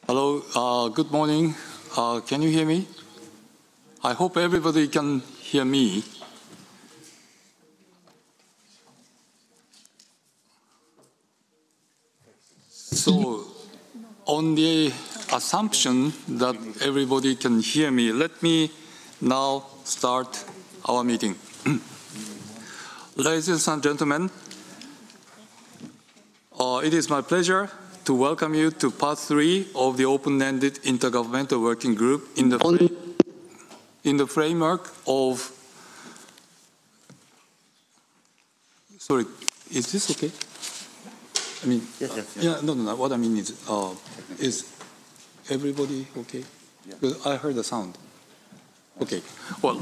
Hello, good morning. Can you hear me? I hope everybody can hear me. So, on the assumption that everybody can hear me, let me now start our meeting. Ladies and gentlemen, it is my pleasure to welcome you to part 3 of the open-ended intergovernmental working group in the framework of... Sorry, is this okay? I mean, yes. Yeah, no. What I mean is everybody okay? Yeah. Because I heard the sound. Okay. Well,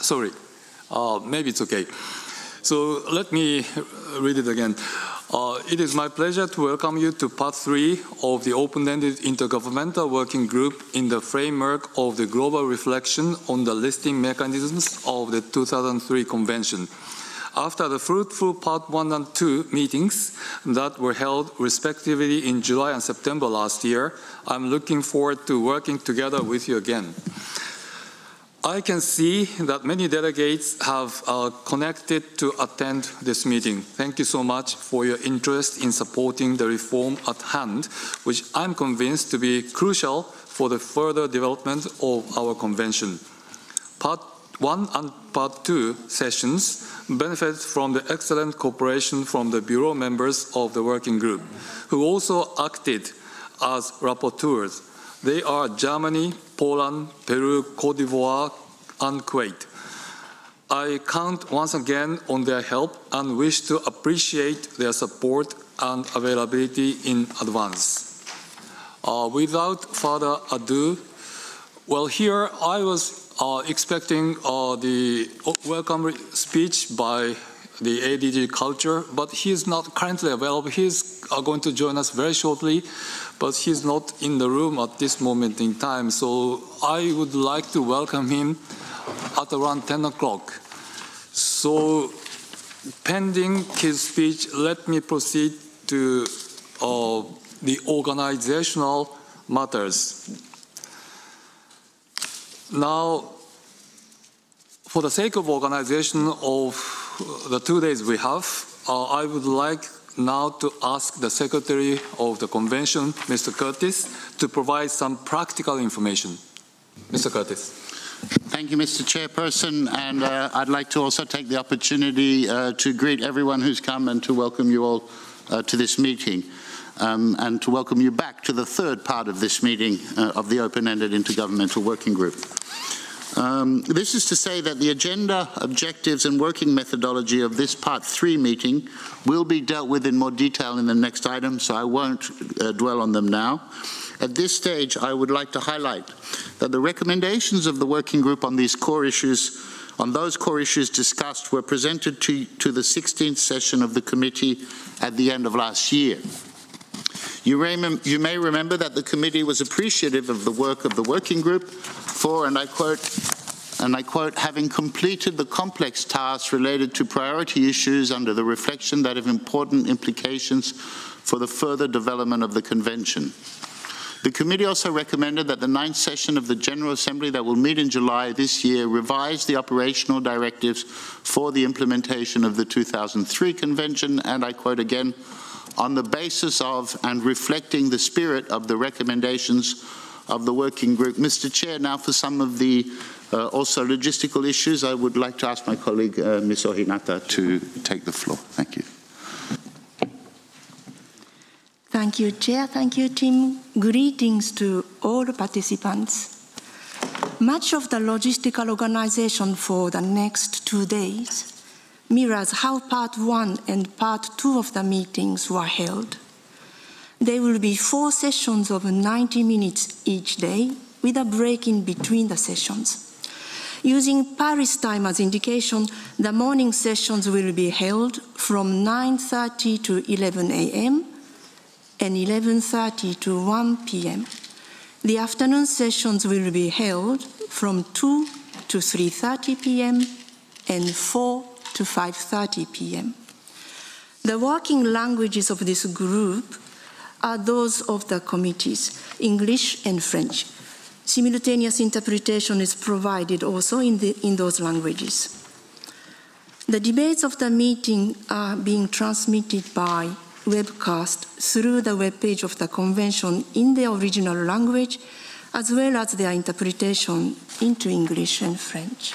sorry. Maybe it's okay. So let me read it again. It is my pleasure to welcome you to part 3 of the open-ended intergovernmental working group in the framework of the global reflection on the listing mechanisms of the 2003 convention. After the fruitful part 1 and 2 meetings that were held respectively in July and September last year, I'm looking forward to working together with you again. I can see that many delegates have connected to attend this meeting. Thank you so much for your interest in supporting the reform at hand, which I'm convinced to be crucial for the further development of our convention. Part 1 and Part 2 sessions benefit from the excellent cooperation from the Bureau members of the working group, who also acted as rapporteurs. They are Germany, Poland, Peru, Cote d'Ivoire, and Kuwait. I count once again on their help and wish to appreciate their support and availability in advance. Without further ado, well, here I was expecting the welcome speech by the ADG Culture, but he's not currently available. He's going to join us very shortly, but he's not in the room at this moment in time. So I would like to welcome him at around 10 o'clock. So pending his speech, let me proceed to the organizational matters. Now, for the sake of organization of the 2 days we have, I would like now to ask the Secretary of the Convention, Mr. Curtis, to provide some practical information. Mr. Curtis. Thank you, Mr. Chairperson, and I'd like to also take the opportunity to greet everyone who's come and to welcome you all to this meeting. And to welcome you back to the third part of this meeting of the Open-Ended Intergovernmental Working Group. This is to say that the agenda, objectives and working methodology of this Part 3 meeting will be dealt with in more detail in the next item, so I won't dwell on them now. At this stage, I would like to highlight that the recommendations of the working group on these core issues, on those core issues discussed, were presented to the 16th session of the committee at the end of last year. You may remember that the committee was appreciative of the work of the working group for, and I quote, having completed the complex tasks related to priority issues under the reflection that have important implications for the further development of the Convention. The committee also recommended that the 9th session of the General Assembly that will meet in July this year revise the operational directives for the implementation of the 2003 Convention, and I quote again, on the basis of and reflecting the spirit of the recommendations of the working group. Mr. Chair, now for some of the also logistical issues, I would like to ask my colleague, Ms. Ohinata, to take the floor. Thank you. Thank you, Chair. Thank you, Tim. Greetings to all participants. Much of the logistical organization for the next 2 days mirrors how Part 1 and Part 2 of the meetings were held. There will be 4 sessions of 90 minutes each day, with a break in between the sessions. Using Paris time as indication, the morning sessions will be held from 9:30 to 11 a.m. and 11:30 to 1 p.m. The afternoon sessions will be held from 2 to 3:30 p.m. and 4 to 5:30 p.m. The working languages of this group are those of the committees, English and French. Simultaneous interpretation is provided also in those languages. The debates of the meeting are being transmitted by webcast through the webpage of the convention in the original language, as well as their interpretation into English and French.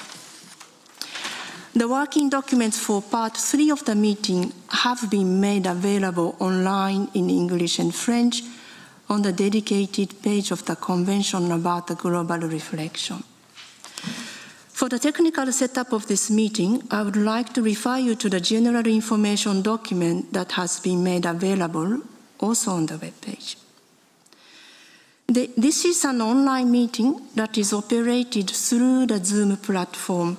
The working documents for part 3 of the meeting have been made available online in English and French on the dedicated page of the convention about the global reflection. For the technical setup of this meeting, I would like to refer you to the general information document that has been made available also on the webpage. This is an online meeting that is operated through the Zoom platform.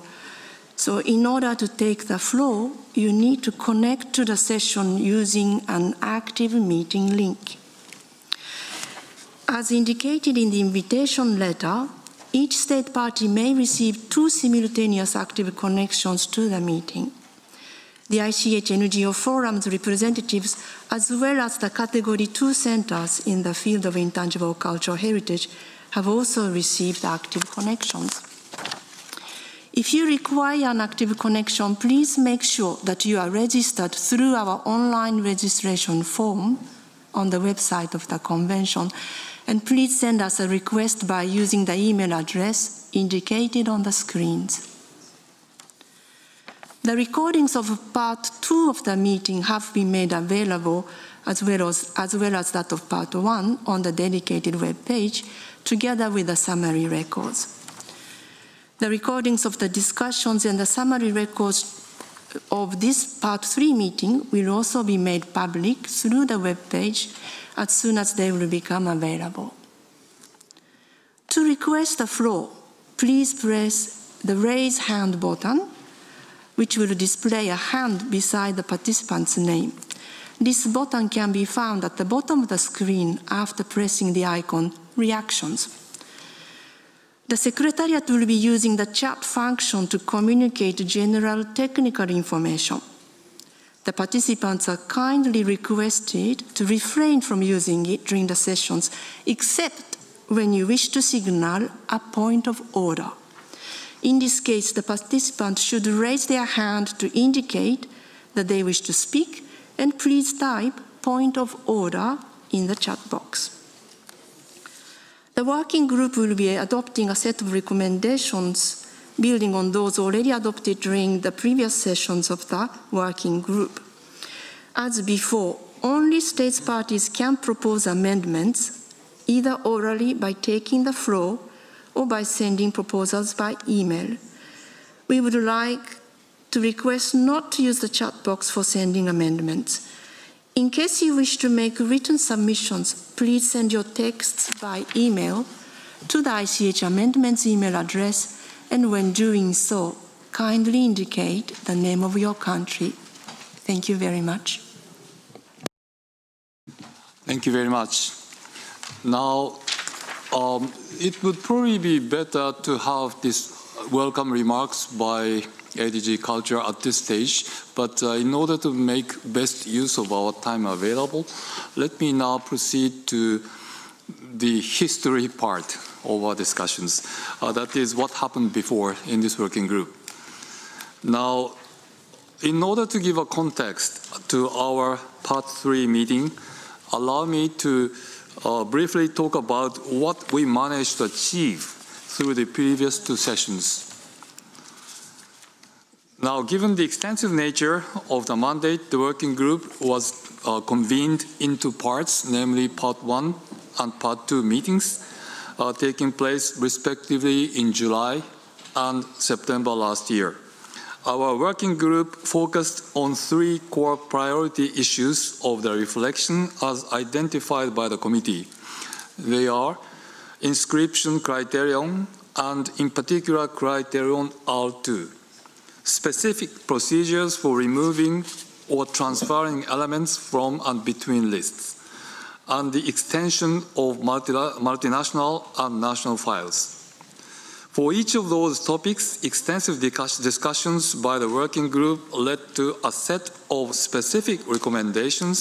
So in order to take the floor, you need to connect to the session using an active meeting link. As indicated in the invitation letter, each state party may receive 2 simultaneous active connections to the meeting. The ICH NGO Forum's representatives, as well as the Category 2 centers in the field of intangible cultural heritage, have also received active connections. If you require an active connection, please make sure that you are registered through our online registration form on the website of the convention, and please send us a request by using the email address indicated on the screens. The recordings of part 2 of the meeting have been made available, as well as that of part 1 on the dedicated web page, together with the summary records. The recordings of the discussions and the summary records of this part 3 meeting will also be made public through the web page as soon as they will become available. To request the floor, please press the raise hand button, which will display a hand beside the participant's name. This button can be found at the bottom of the screen after pressing the icon Reactions. The Secretariat will be using the chat function to communicate general technical information. The participants are kindly requested to refrain from using it during the sessions, except when you wish to signal a point of order. In this case, the participant should raise their hand to indicate that they wish to speak, and please type point of order in the chat box. The working group will be adopting a set of recommendations building on those already adopted during the previous sessions of the working group. As before, only states parties can propose amendments, either orally by taking the floor or by sending proposals by email. We would like to request not to use the chat box for sending amendments. In case you wish to make written submissions, please send your texts by email to the ICH Amendments email address, and when doing so, kindly indicate the name of your country. Thank you very much. Thank you very much. Now, it would probably be better to have this welcome remarks by ADG Culture at this stage, but in order to make best use of our time available, let me now proceed to the history part of our discussions. That is what happened before in this working group. Now, in order to give a context to our part 3 meeting, allow me to briefly talk about what we managed to achieve through the previous 2 sessions. Now, given the extensive nature of the mandate, the working group was convened into parts, namely part 1 and part 2 meetings, taking place respectively in July and September last year. Our working group focused on 3 core priority issues of the reflection as identified by the committee. They are inscription criterion and, in particular, criterion R2, specific procedures for removing or transferring elements from and between lists, and the extension of multinational and national files. For each of those topics, extensive discussions by the working group led to a set of specific recommendations,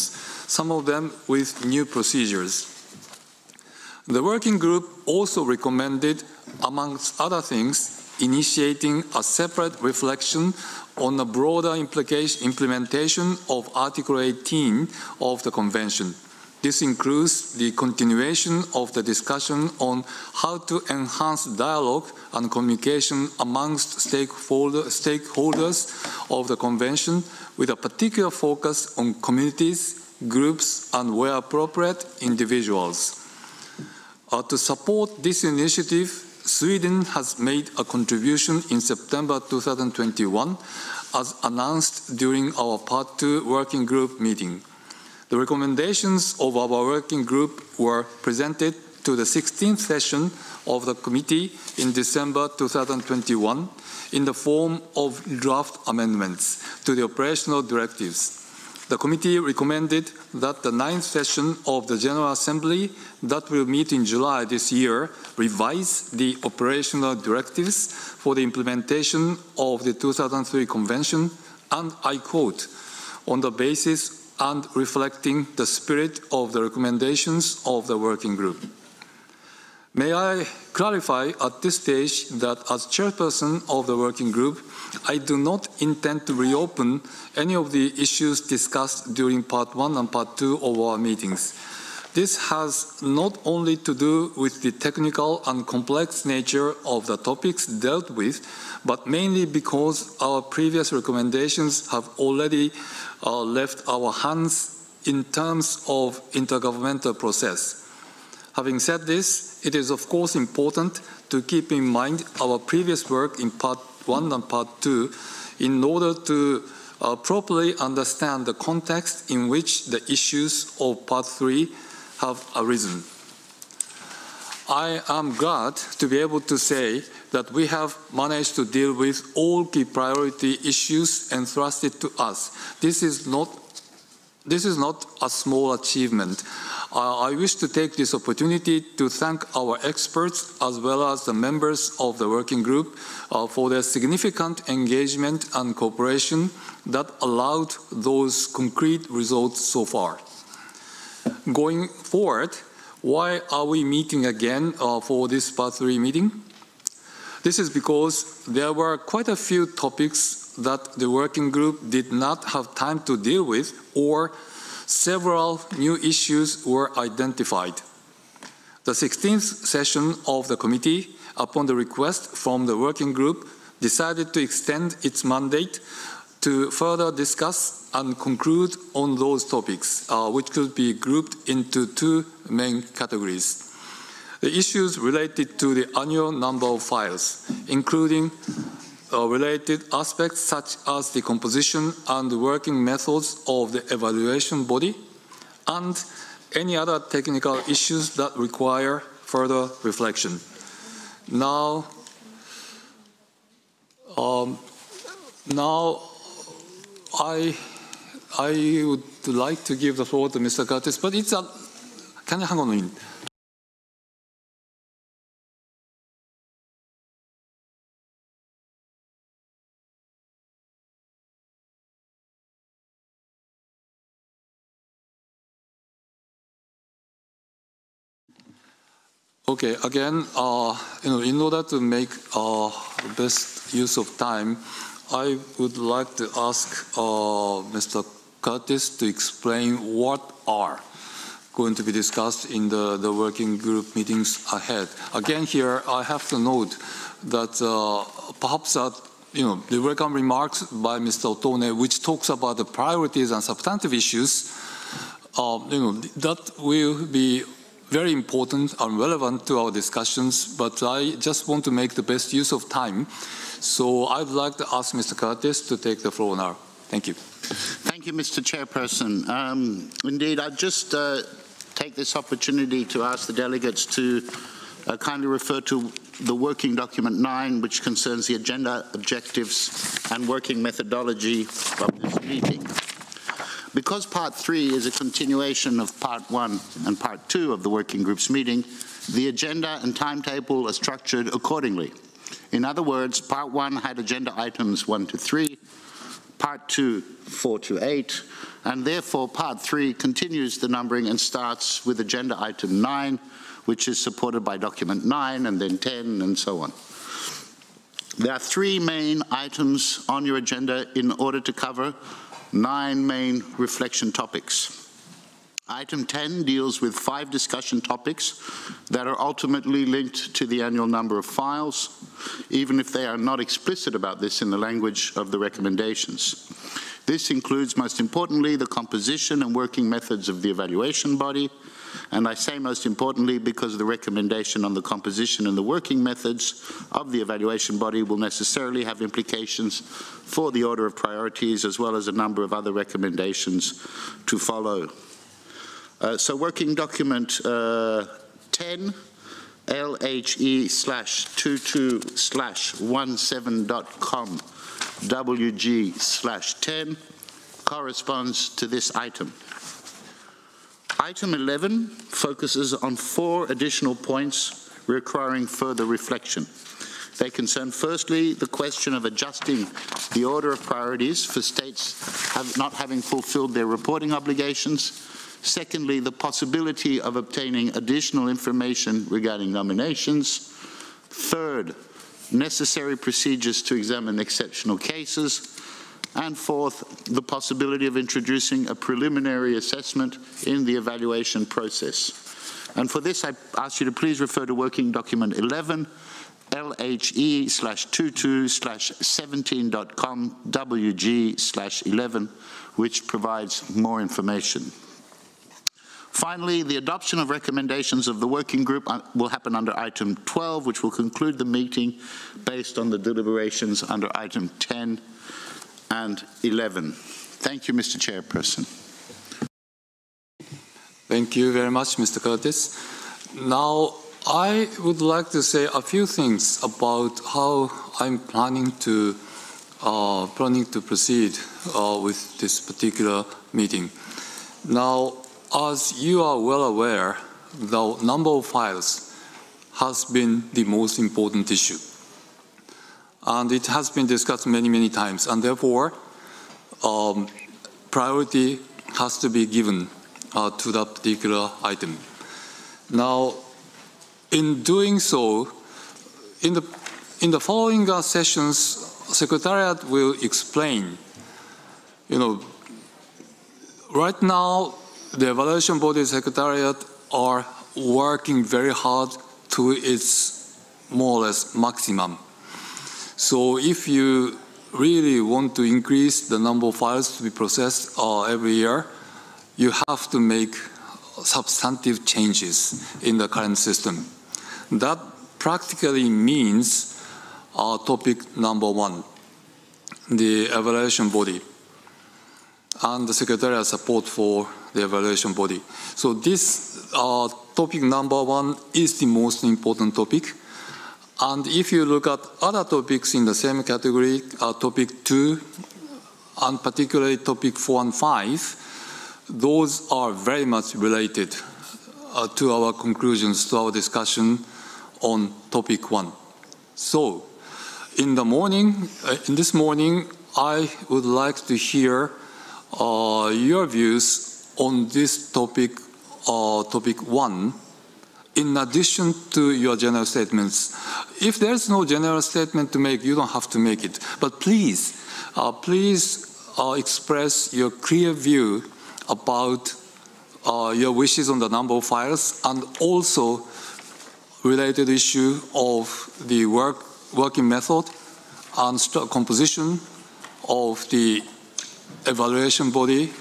some of them with new procedures. The working group also recommended, amongst other things, initiating a separate reflection on the broader implementation of Article 18 of the Convention. This includes the continuation of the discussion on how to enhance dialogue and communication amongst stakeholders of the Convention, with a particular focus on communities, groups, and where appropriate, individuals. To support this initiative, Sweden has made a contribution in September 2021, as announced during our Part 2 working group meeting. The recommendations of our working group were presented to the 16th session of the committee in December 2021 in the form of draft amendments to the operational directives. The committee recommended that the 9th session of the General Assembly that will meet in July this year revise the operational directives for the implementation of the 2003 Convention, and I quote, on the basis and reflecting the spirit of the recommendations of the working group. May I clarify at this stage that as chairperson of the working group, I do not intend to reopen any of the issues discussed during Part 1 and Part 2 of our meetings. This has not only to do with the technical and complex nature of the topics dealt with, but mainly because our previous recommendations have already left our hands in terms of intergovernmental process. Having said this, it is of course important to keep in mind our previous work in Part 1 and Part 2 in order to properly understand the context in which the issues of Part 3 have arisen. I am glad to be able to say that we have managed to deal with all key priority issues entrusted to us. This is not a small achievement. I wish to take this opportunity to thank our experts as well as the members of the working group for their significant engagement and cooperation that allowed those concrete results so far. Going forward, why are we meeting again for this Part 3 meeting? This is because there were quite a few topics that the working group did not have time to deal with, or several new issues were identified. The 16th session of the committee, upon the request from the working group, decided to extend its mandate to further discuss and conclude on those topics, which could be grouped into two main categories. The issues related to the annual number of files, including related aspects such as the composition and working methods of the evaluation body, and any other technical issues that require further reflection. Now I would like to give the floor to Mr. Curtis, but it's a, can you hang on a minute? Okay, again, in order to make best use of time, I would like to ask Mr. Curtis to explain what are going to be discussed in the working group meetings ahead. Again, here I have to note that perhaps the welcome remarks by Mr. Otone, which talks about the priorities and substantive issues, that will be very important and relevant to our discussions, but I just want to make the best use of time. So I'd like to ask Mr. Curtis to take the floor now. Thank you. Thank you, Mr. Chairperson. Indeed, I'd just take this opportunity to ask the delegates to kindly refer to the working document 9, which concerns the agenda, objectives, and working methodology of this meeting. Because Part 3 is a continuation of Part 1 and Part 2 of the working group's meeting, the agenda and timetable are structured accordingly. In other words, Part 1 had agenda items 1 to 3, Part 2, 4 to 8, and therefore Part 3 continues the numbering and starts with agenda item 9, which is supported by document 9, and then 10, and so on. There are 3 main items on your agenda in order to cover 9 main reflection topics. Item 10 deals with 5 discussion topics that are ultimately linked to the annual number of files, even if they are not explicit about this in the language of the recommendations. This includes, most importantly, the composition and working methods of the evaluation body, and I say most importantly because the recommendation on the composition and the working methods of the evaluation body will necessarily have implications for the order of priorities as well as a number of other recommendations to follow. So working document 10, LHE/22/17.com WG/10 corresponds to this item. Item 11 focuses on 4 additional points requiring further reflection. They concern, firstly, the question of adjusting the order of priorities for states not having fulfilled their reporting obligations. Secondly, the possibility of obtaining additional information regarding nominations. Third, necessary procedures to examine exceptional cases. And fourth, the possibility of introducing a preliminary assessment in the evaluation process. And for this, I ask you to please refer to working document 11, LHE/22/17.com WG/11, which provides more information. Finally, the adoption of recommendations of the working group will happen under item 12, which will conclude the meeting based on the deliberations under item 10 and 11. Thank you, Mr. Chairperson. Thank you very much, Mr. Curtis. Now, I would like to say a few things about how I'm planning to proceed with this particular meeting. Now, as you are well aware, the number of files has been the most important issue. And it has been discussed many, many times. And therefore, priority has to be given to that particular item. Now, in doing so, in the following sessions, Secretariat will explain, right now, the evaluation body Secretariat are working very hard to its more or less maximum. So if you really want to increase the number of files to be processed every year, you have to make substantive changes in the current system. That practically means topic number 1, the evaluation body, and the Secretariat support for the evaluation body. So this topic number 1 is the most important topic. And if you look at other topics in the same category, topic 2, and particularly topic 4 and 5, those are very much related to our conclusions, to our discussion on topic 1. So, in this morning, I would like to hear your views on this topic, topic 1, in addition to your general statements. If there's no general statement to make, you don't have to make it. But please express your clear view about your wishes on the number of files, and also related issue of the working method and composition of the evaluation body,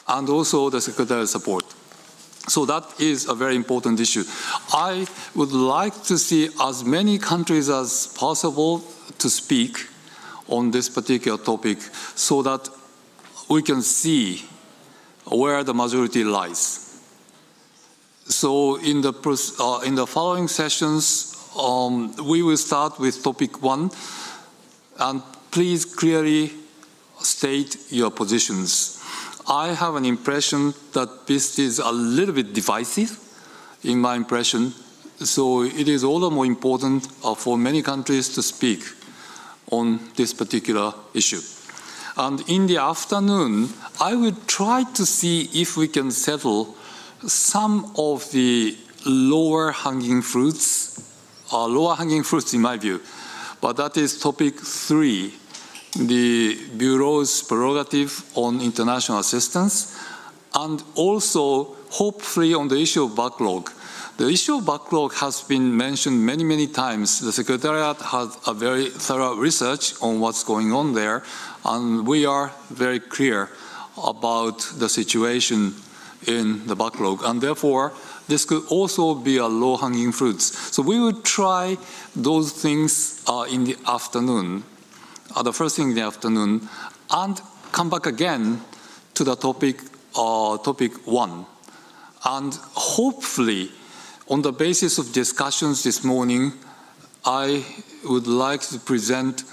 and also the Secretariat support. So that is a very important issue. I would like to see as many countries as possible to speak on this particular topic so that we can see where the majority lies. So in the following sessions, we will start with topic 1, and please clearly state your positions. I have an impression that this is a little bit divisive, in my impression, So it is all the more important for many countries to speak on this particular issue. And in the afternoon, I will try to see if we can settle some of the lower hanging fruits in my view. But that is topic 3, the Bureau's prerogative on international assistance, and also hopefully on the issue of backlog. The issue of backlog has been mentioned many, many times. The Secretariat has a very thorough research on what's going on there, and we are very clear about the situation in the backlog. And therefore, this could also be a low-hanging fruit. So we will try those things in the afternoon, the first thing in the afternoon, and come back again to the topic 1. And hopefully, on the basis of discussions this morning, I would like to present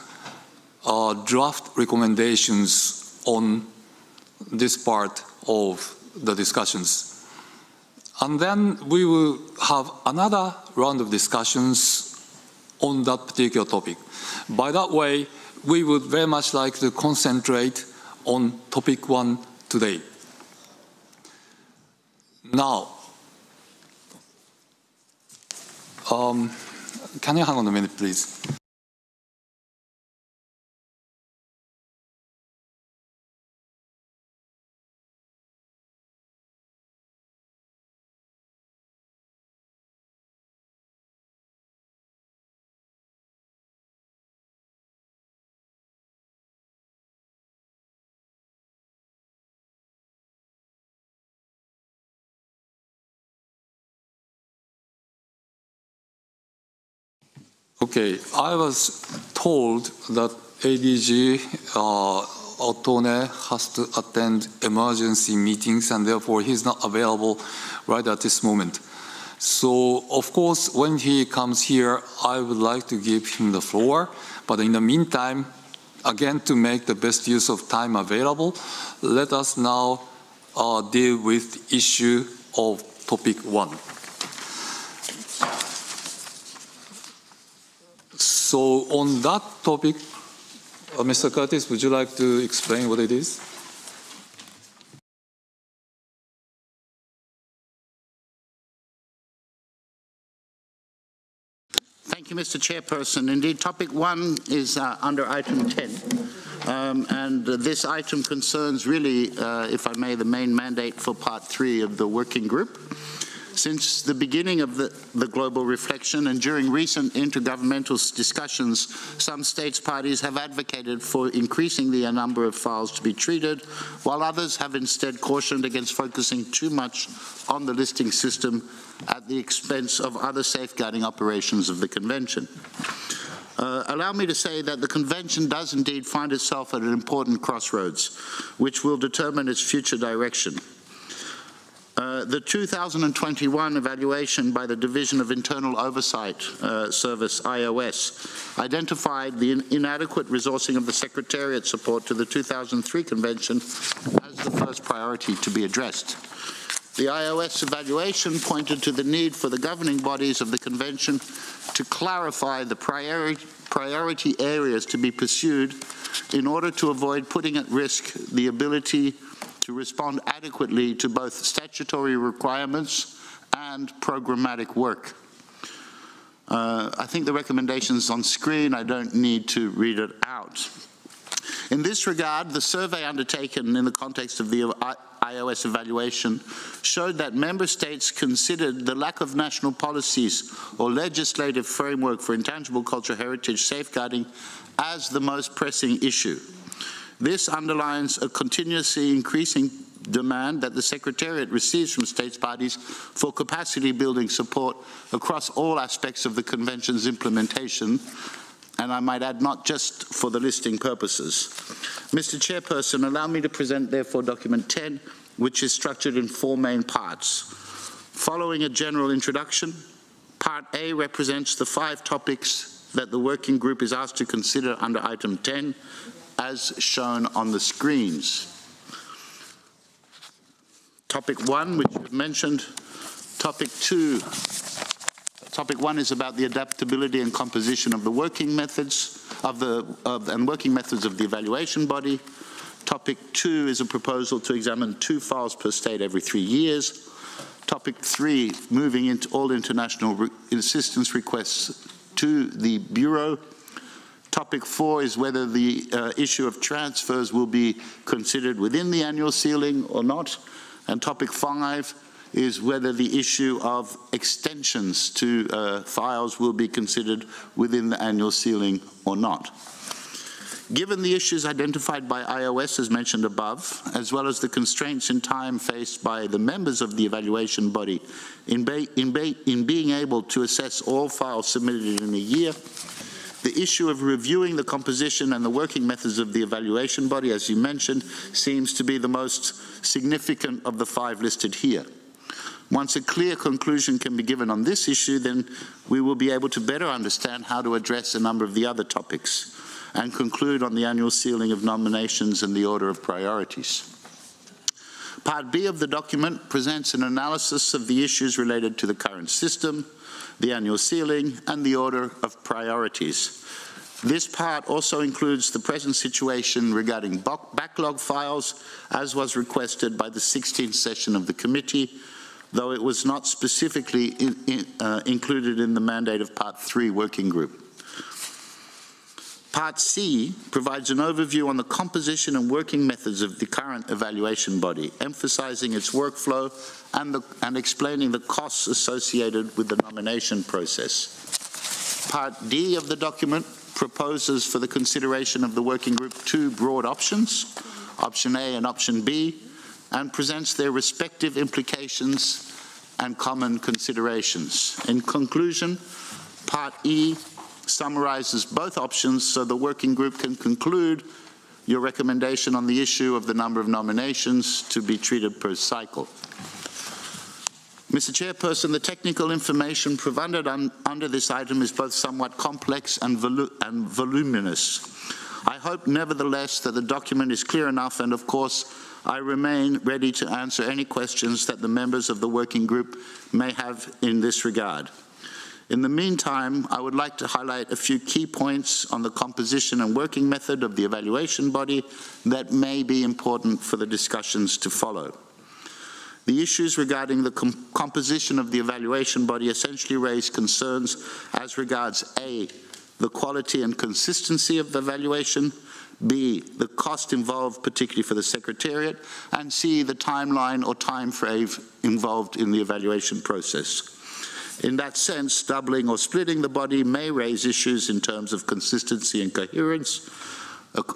draft recommendations on this part of the discussions. And then we will have another round of discussions on that particular topic. By that way, we would very much like to concentrate on topic 1 today. Now, can you hang on a minute, please? Okay, I was told that ADG Otone has to attend emergency meetings and therefore he's not available right at this moment. So, of course, when he comes here, I would like to give him the floor. But in the meantime, again, to make the best use of time available, let us now deal with the issue of topic 1. So on that topic, Mr. Curtis, would you like to explain what it is? Thank you, Mr. Chairperson. Indeed, topic 1 is under item 10. And this item concerns really, if I may, the main mandate for part 3 of the working group. Since the beginning of the global reflection and during recent intergovernmental discussions, some states parties have advocated for increasing the number of files to be treated, while others have instead cautioned against focusing too much on the listing system at the expense of other safeguarding operations of the Convention. Allow me to say that the Convention does indeed find itself at an important crossroads, which will determine its future direction. The 2021 evaluation by the Division of Internal Oversight Service, IOS, identified the inadequate resourcing of the Secretariat support to the 2003 Convention as the first priority to be addressed. The IOS evaluation pointed to the need for the governing bodies of the Convention to clarify the priority areas to be pursued in order to avoid putting at risk the ability to respond adequately to both statutory requirements and programmatic work. I think the recommendation is on screen. I don't need to read it out. In this regard, the survey undertaken in the context of the IOS evaluation showed that member states considered the lack of national policies or legislative framework for intangible cultural heritage safeguarding as the most pressing issue. This underlines a continuously increasing demand that the Secretariat receives from states parties for capacity building support across all aspects of the Convention's implementation, and I might add not just for the listing purposes. Mr. Chairperson, allow me to present therefore document 10, which is structured in 4 main parts. Following a general introduction, part A represents the 5 topics that the working group is asked to consider under item 10, as shown on the screens. Topic 1, which you've mentioned. Topic 2, Topic 1 is about the adaptability and composition of the working methods of the evaluation body. Topic 2 is a proposal to examine 2 files per state every 3 years. Topic 3, moving into all international assistance requests to the Bureau. Topic 4 is whether the issue of transfers will be considered within the annual ceiling or not. And topic 5 is whether the issue of extensions to files will be considered within the annual ceiling or not. Given the issues identified by IOS as mentioned above, as well as the constraints in time faced by the members of the evaluation body in being able to assess all files submitted in a year, the issue of reviewing the composition and the working methods of the evaluation body, as you mentioned, seems to be the most significant of the 5 listed here. Once a clear conclusion can be given on this issue, then we will be able to better understand how to address a number of the other topics and conclude on the annual ceiling of nominations and the order of priorities. Part B of the document presents an analysis of the issues related to the current system, the annual ceiling, and the order of priorities. This part also includes the present situation regarding backlog files, as was requested by the 16th session of the committee, though it was not specifically included in the mandate of Part 3 working group. Part C provides an overview on the composition and working methods of the current evaluation body, emphasizing its workflow and explaining the costs associated with the nomination process. Part D of the document proposes for the consideration of the working group 2 broad options, option A and option B, and presents their respective implications and common considerations. In conclusion, Part E summarizes both options so the working group can conclude your recommendation on the issue of the number of nominations to be treated per cycle. Mr. Chairperson, the technical information provided under this item is both somewhat complex and voluminous. I hope nevertheless that the document is clear enough, and of course I remain ready to answer any questions that the members of the working group may have in this regard. In the meantime, I would like to highlight a few key points on the composition and working method of the evaluation body that may be important for the discussions to follow. The issues regarding the composition of the evaluation body essentially raise concerns as regards A, the quality and consistency of the evaluation, B, the cost involved, particularly for the Secretariat, and C, the timeline or time frame involved in the evaluation process. In that sense, doubling or splitting the body may raise issues in terms of consistency and coherence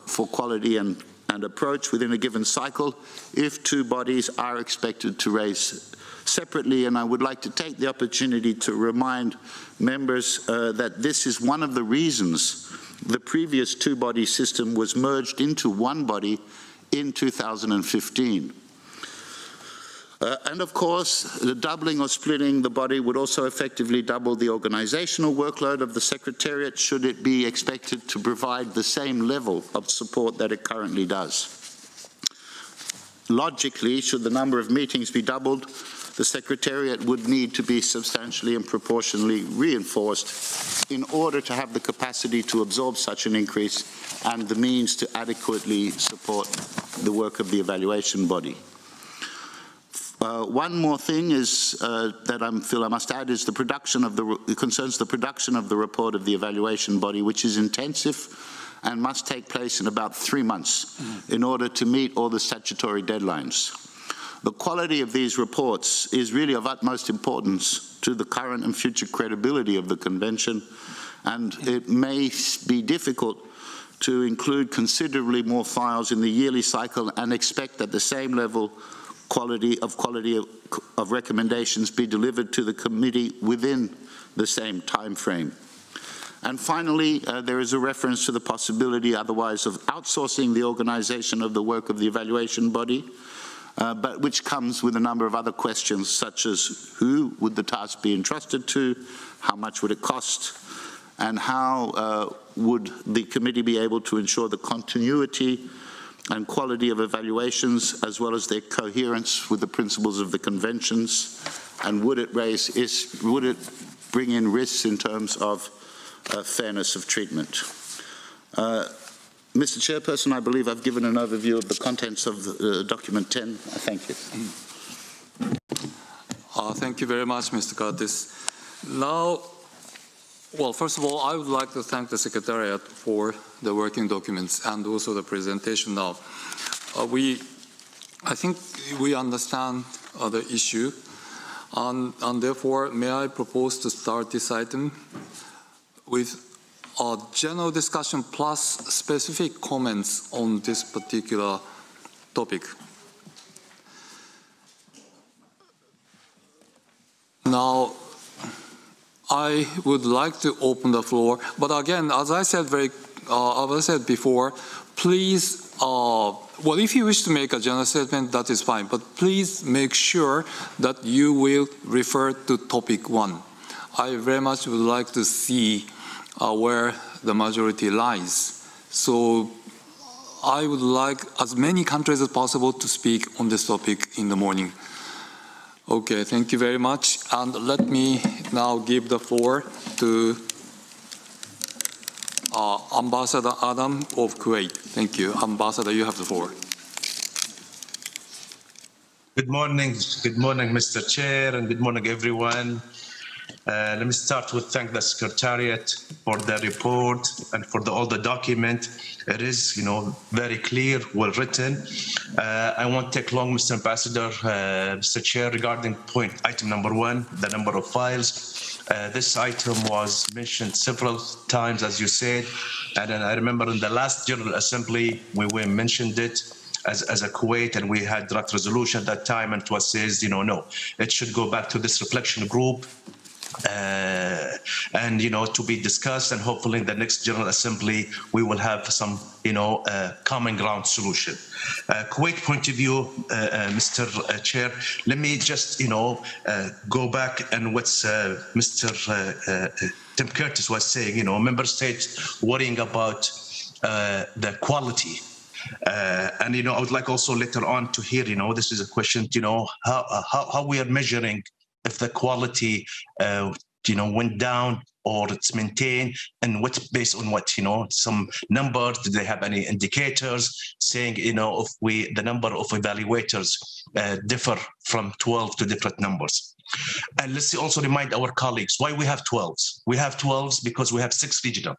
for quality and approach within a given cycle if 2 bodies are expected to raise separately. And I would like to take the opportunity to remind members that this is one of the reasons the previous 2-body system was merged into 1 body in 2015. And of course, the doubling or splitting the body would also effectively double the organizational workload of the Secretariat should it be expected to provide the same level of support that it currently does. Logically, should the number of meetings be doubled, the Secretariat would need to be substantially and proportionally reinforced in order to have the capacity to absorb such an increase and the means to adequately support the work of the evaluation body. One more thing is that I feel I must add is the production of concerns the production of the report of the evaluation body, which is intensive and must take place in about 3 months in order to meet all the statutory deadlines. The quality of these reports is really of utmost importance to the current and future credibility of the Convention, and it may be difficult to include considerably more files in the yearly cycle and expect that the same level quality of recommendations be delivered to the committee within the same time frame. And finally, there is a reference to the possibility otherwise of outsourcing the organization of the work of the evaluation body, but which comes with a number of other questions such as who would the task be entrusted to, how much would it cost, and how would the committee be able to ensure the continuity and quality of evaluations as well as their coherence with the principles of the conventions, and would it bring in risks in terms of fairness of treatment. Mr. Chairperson, I believe I've given an overview of the contents of document 10. Thank you. Thank you very much, Mr. Curtis. Now, well, first of all, I would like to thank the Secretariat for the working documents and also the presentation now. I think we understand the issue, and therefore, may I propose to start this item with a general discussion plus specific comments on this particular topic. Now, I would like to open the floor, but again, as I said before, please, well, if you wish to make a general statement, that is fine, but please make sure that you will refer to topic 1. I very much would like to see where the majority lies. So I would like as many countries as possible to speak on this topic in the morning. Okay, thank you very much. And let me now give the floor to Ambassador Adam of Kuwait. Thank you. Ambassador, you have the floor. Good morning, Mr. Chair, and good morning, everyone. Let me start with thank the Secretariat for the report and for all the document. It is, very clear, well written. I won't take long, Mr. Ambassador, Mr. Chair, regarding item number 1, the number of files. This item was mentioned several times, as you said, and I remember in the last General Assembly, we mentioned it as a Kuwait, and we had draft resolution at that time, and it was says, no, it should go back to this reflection group. And to be discussed, and hopefully in the next General Assembly we will have some common ground solution. Kuwait point of view, Mr. Chair, let me just go back and what's Mr. Tim Curtis was saying. Member states worrying about the quality. And I would like also later on to hear this is a question how we are measuring if the quality went down or it's maintained, and what's based on what, some numbers, did they have any indicators saying, if the number of evaluators differ from 12 to different numbers. And let's also remind our colleagues why we have 12s. We have 12s because we have 6 regional.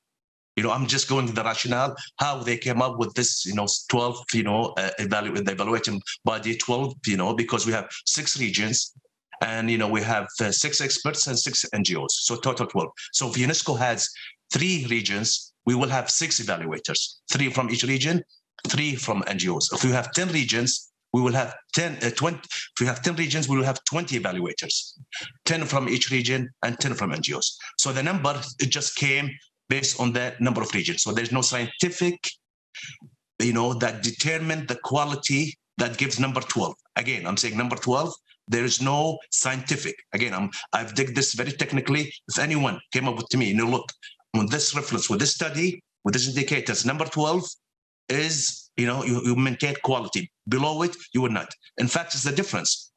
I'm just going to the rationale, how they came up with this, 12, the evaluating body 12, because we have 6 regions. And, we have 6 experts and 6 NGOs, so total 12. So if UNESCO has 3 regions, we will have 6 evaluators, 3 from each region, 3 from NGOs. If we have 10 regions, we will have 20. If we have 10 regions, we will have 20 evaluators, 10 from each region and 10 from NGOs. So the number, it just came based on the number of regions. So there's no scientific, that determine the quality that gives number 12. Again, I'm saying number 12. There is no scientific. Again, I've dig this very technically. If anyone came up with me, look, on this reference, with this study, with these indicators, number 12 is, you maintain quality. Below it, you will not. In fact, it's the difference.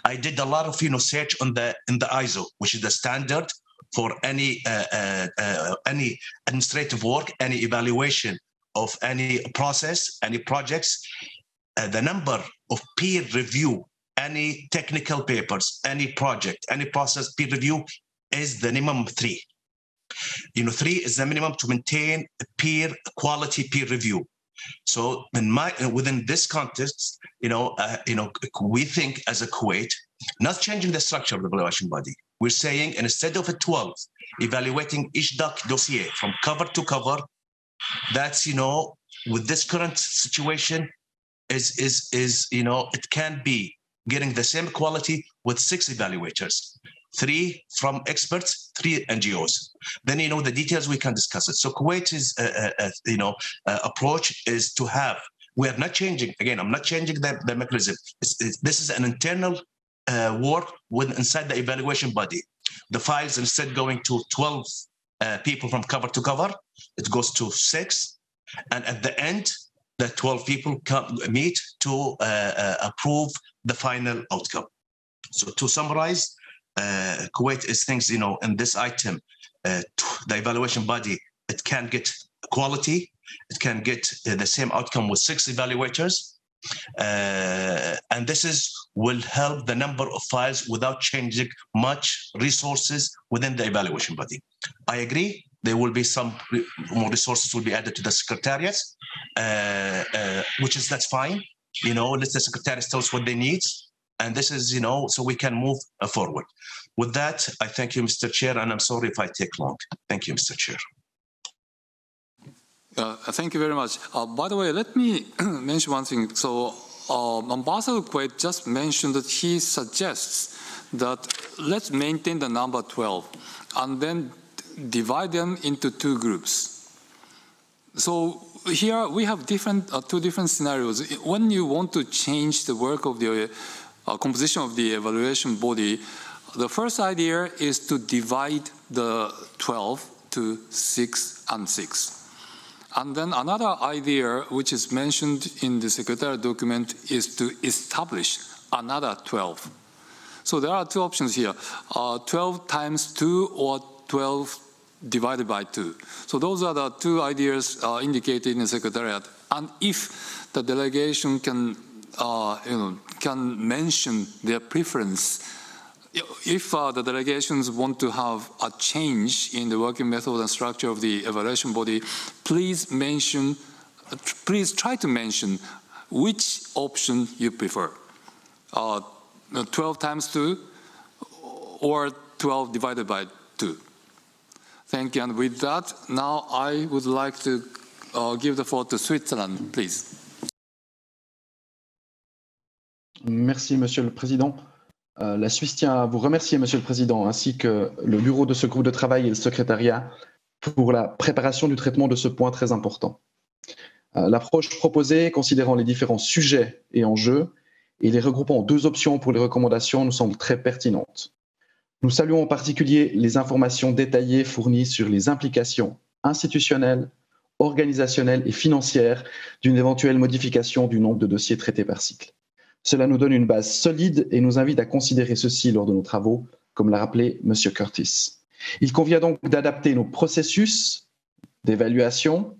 I did a lot of, search in the ISO, which is the standard for any administrative work, any evaluation of any process, any projects. The number of peer review, any technical papers, any project, any process peer review is the minimum 3. 3 is the minimum to maintain a quality peer review. So within this context, we think as a Kuwait, not changing the structure of the evaluation body. We're saying instead of a 12 evaluating each dossier from cover to cover, that's with this current situation is it can be getting the same quality with 6 evaluators, 3 from experts, 3 NGOs. Then, the details we can discuss it. So Kuwait's, approach is to have, we are not changing, again, I'm not changing the mechanism. This is an internal work inside the evaluation body. The files, instead going to 12 people from cover to cover, it goes to 6. And at the end, the 12 people meet to approve the final outcome. So to summarize, Kuwait is things, you know, in this item, the evaluation body, it can get quality, it can get the same outcome with 6 evaluators. And this will help the number of files without changing much resources within the evaluation body. I agree. There will be some more resources will be added to the secretariats, that's fine. You know, let the secretariats tell us what they need. And this is, you know, so we can move forward. With that, I thank you, Mr. Chair, and I'm sorry if I take long. Thank you, Mr. Chair. Thank you very much. By the way, let me mention one thing. So Ambassador Kuwait just mentioned that he suggests that let's maintain the number 12 and then divide them into 2 groups. So here we have 2 different scenarios. When you want to change the work of the composition of the evaluation body, the first idea is to divide the 12 to 6 and 6. And then another idea, which is mentioned in the secretariat document, is to establish another 12. So there are 2 options here, 12 times 2 or 12 divided by 2. So those are the 2 ideas indicated in the secretariat. And if the delegation can mention their preference, if the delegations want to have a change in the working method and structure of the evaluation body, please try to mention which option you prefer, 12 times 2 or 12 divided by 2. Thank you. And with that, now I would like to give the floor to Switzerland, please. Merci, Monsieur le Président. La Suisse tient à vous remercier, Monsieur le Président, ainsi que le bureau de ce groupe de travail et le secrétariat pour la préparation du traitement de ce point très important. L'approche proposée, considérant les différents sujets et enjeux, et les regroupant en 2 options pour les recommandations, nous semble très pertinente. Nous saluons en particulier les informations détaillées fournies sur les implications institutionnelles, organisationnelles et financières d'une éventuelle modification du nombre de dossiers traités par cycle. Cela nous donne une base solide et nous invite à considérer ceci lors de nos travaux, comme l'a rappelé M. Curtis. Il convient donc d'adapter nos processus d'évaluation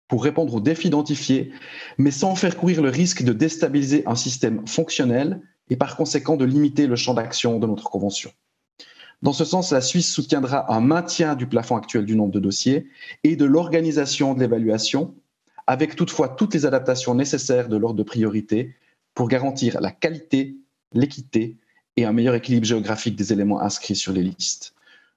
pour répondre aux défis identifiés, mais sans faire courir le risque de déstabiliser un système fonctionnel et par conséquent de limiter le champ d'action de notre convention. Dans ce sens, la Suisse soutiendra un maintien du plafond actuel du nombre de dossiers et de l'organisation de l'évaluation, avec toutefois toutes les adaptations nécessaires de l'ordre de priorité pour garantir la qualité, l'équité et un meilleur équilibre géographique des éléments inscrits sur les listes.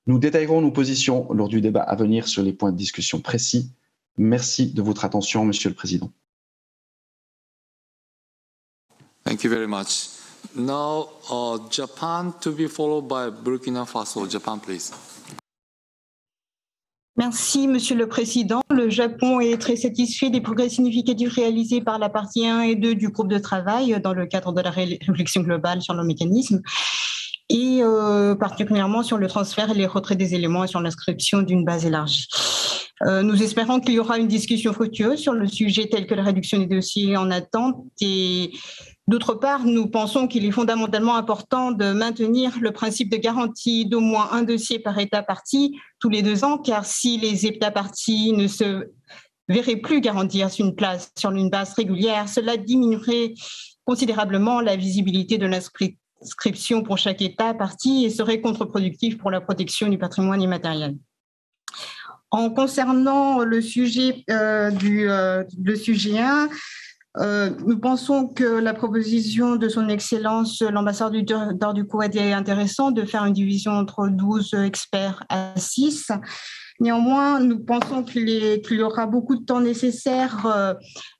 Nous détaillerons nos positions lors du débat à venir sur les points de discussion précis. Merci de votre attention, Monsieur le Président. Thank you very much. Now, Japan to be followed by Burkina Faso. Japan, please. Merci, Monsieur le Président. Le Japon est très satisfait des progrès significatifs réalisés par la partie 1 et 2 du groupe de travail dans le cadre de la réflexion globale sur le mécanisme et particulièrement sur le transfert et les retraits des éléments et sur l'inscription d'une base élargie. Nous espérons qu'il y aura une discussion fructueuse sur le sujet tel que la réduction des dossiers en attente et d'autre part, nous pensons qu'il est fondamentalement important de maintenir le principe de garantie d'au moins un dossier par État partie tous les 2 ans, car si les États parties ne se verraient plus garantir une place sur une base régulière, cela diminuerait considérablement la visibilité de l'inscription pour chaque État partie et serait contre-productif pour la protection du patrimoine immatériel. En concernant le sujet le sujet 1, nous pensons que la proposition de son Excellence, l'ambassadeur du Koweït, est intéressante de faire une division entre 12 experts à 6. Néanmoins, nous pensons qu'il y aura beaucoup de temps nécessaire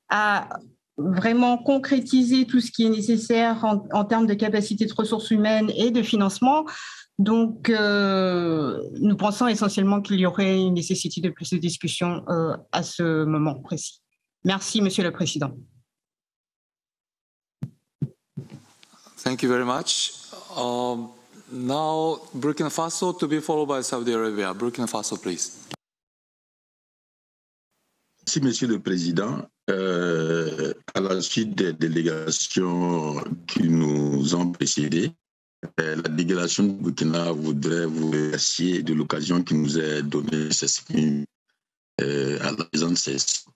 à vraiment concrétiser tout ce qui est nécessaire en termes de capacité de ressources humaines et de financement. Donc, nous pensons essentiellement qu'il y aurait une nécessité de plus de discussion à ce moment précis. Merci, Monsieur le Président. Thank you very much. Now, Burkina Faso to be followed by Saudi Arabia. Burkina Faso, please. Merci, Monsieur le Président. À la suite des délégations qui nous ont précédés, La délégation du Burkina voudrait vous remercier de l'occasion qui nous est donnée de s'exprimer à la présente session.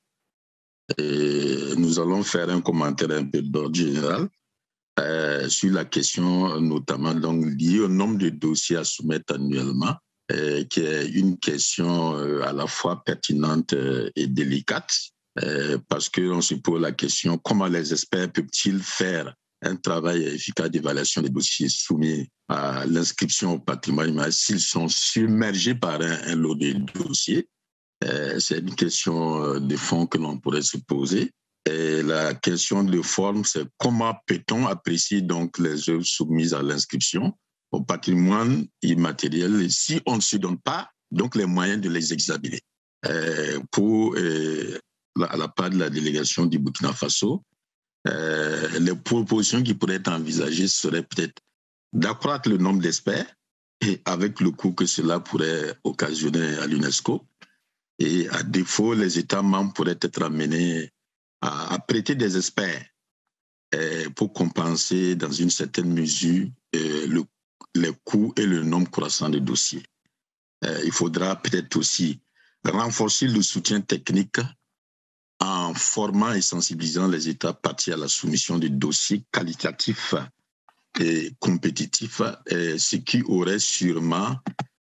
Nous allons faire un commentaire un peu d'ordre général sur la question notamment donc, liée au nombre de dossiers à soumettre annuellement, qui est une question à la fois pertinente et délicate, parce qu'on se pose la question comment les experts peuvent-ils faire un travail efficace d'évaluation des dossiers soumis à l'inscription au patrimoine s'ils sont submergés par un lot de dossiers. C'est une question de fond que l'on pourrait se poser. Et la question de forme, c'est comment peut-on apprécier donc les œuvres soumises à l'inscription au patrimoine immatériel si on ne se donne pas donc les moyens de les examiner. À la part de la délégation du Burkina Faso, les propositions qui pourraient être envisagées seraient peut-être d'accroître le nombre d'experts et avec le coût que cela pourrait occasionner à l'UNESCO. Et à défaut, les États membres pourraient être amenés à prêter des experts pour compenser dans une certaine mesure les coûts et le nombre croissant de dossiers. Il faudra peut-être aussi renforcer le soutien technique en formant et sensibilisant les États partis à la soumission de dossiers qualitatifs et compétitifs, ce qui aurait sûrement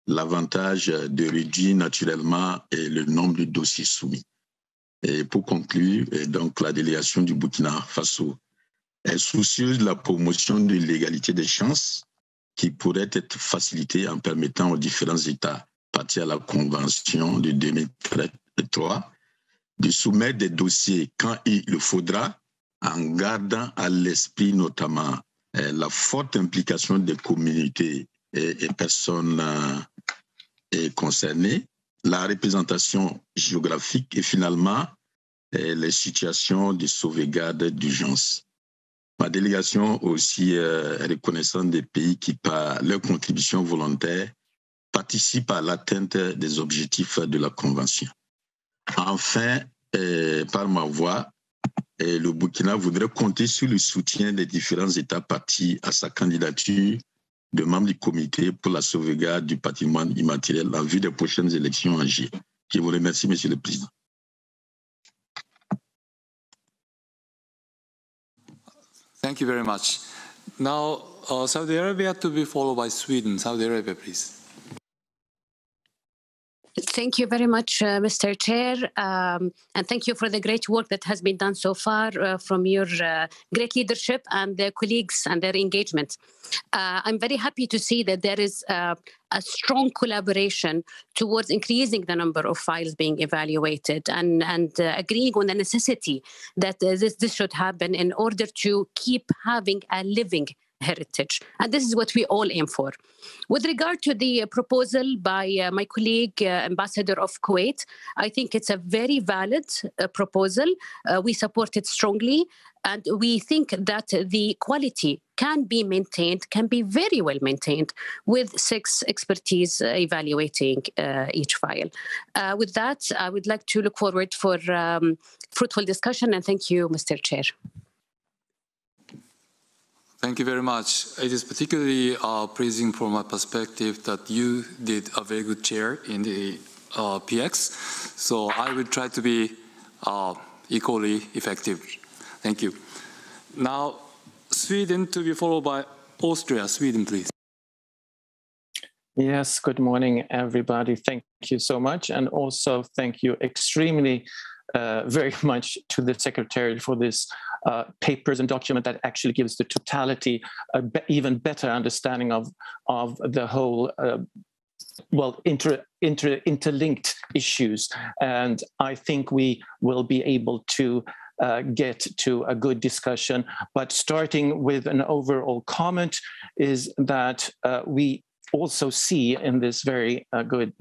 l'avantage de réduire naturellement le nombre de dossiers soumis. Et pour conclure, donc, la délégation du Burkina Faso est soucieuse de la promotion de l'égalité des chances qui pourrait être facilitée en permettant aux différents États partis à la Convention de 2003 de soumettre des dossiers quand il le faudra, en gardant à l'esprit notamment la forte implication des communautés et personnes concernées, la représentation géographique et finalement les situations de sauvegarde d'urgence. Ma délégation aussi est reconnaissante des pays qui, par leur contribution volontaire, participent à l'atteinte des objectifs de la Convention. Enfin, par ma voix, le Burkina voudrait compter sur le soutien des différents États partis à sa candidature de membres du comité pour la sauvegarde du patrimoine immatériel en vue des prochaines élections en juillet. Je vous remercie, Monsieur le Président. Thank you very much. Now, Saudi Arabia to be followed by Sweden. Saudi Arabia, please. Thank you very much, Mr. Chair, and thank you for the great work that has been done so far from your great leadership and the colleagues and their engagement. I'm very happy to see that there is a strong collaboration towards increasing the number of files being evaluated and agreeing on the necessity that this should happen in order to keep having a living heritage. And this is what we all aim for. With regard to the proposal by my colleague, Ambassador of Kuwait, I think it's a very valid proposal. We support it strongly. And we think that the quality can be maintained, can be very well maintained with 6 expertise evaluating each file. With that, I would like to look forward for fruitful discussion. And thank you, Mr. Chair. Thank you very much. It is particularly pleasing from my perspective that you did a very good chair in the PX. So I will try to be equally effective. Thank you. Now, Sweden to be followed by Austria. Sweden, please. Yes, good morning, everybody. Thank you so much. And also thank you extremely very much to the Secretary for this papers and document that actually gives the totality, even better understanding of the whole interlinked issues. And I think we will be able to get to a good discussion. But starting with an overall comment is that we also see in this very good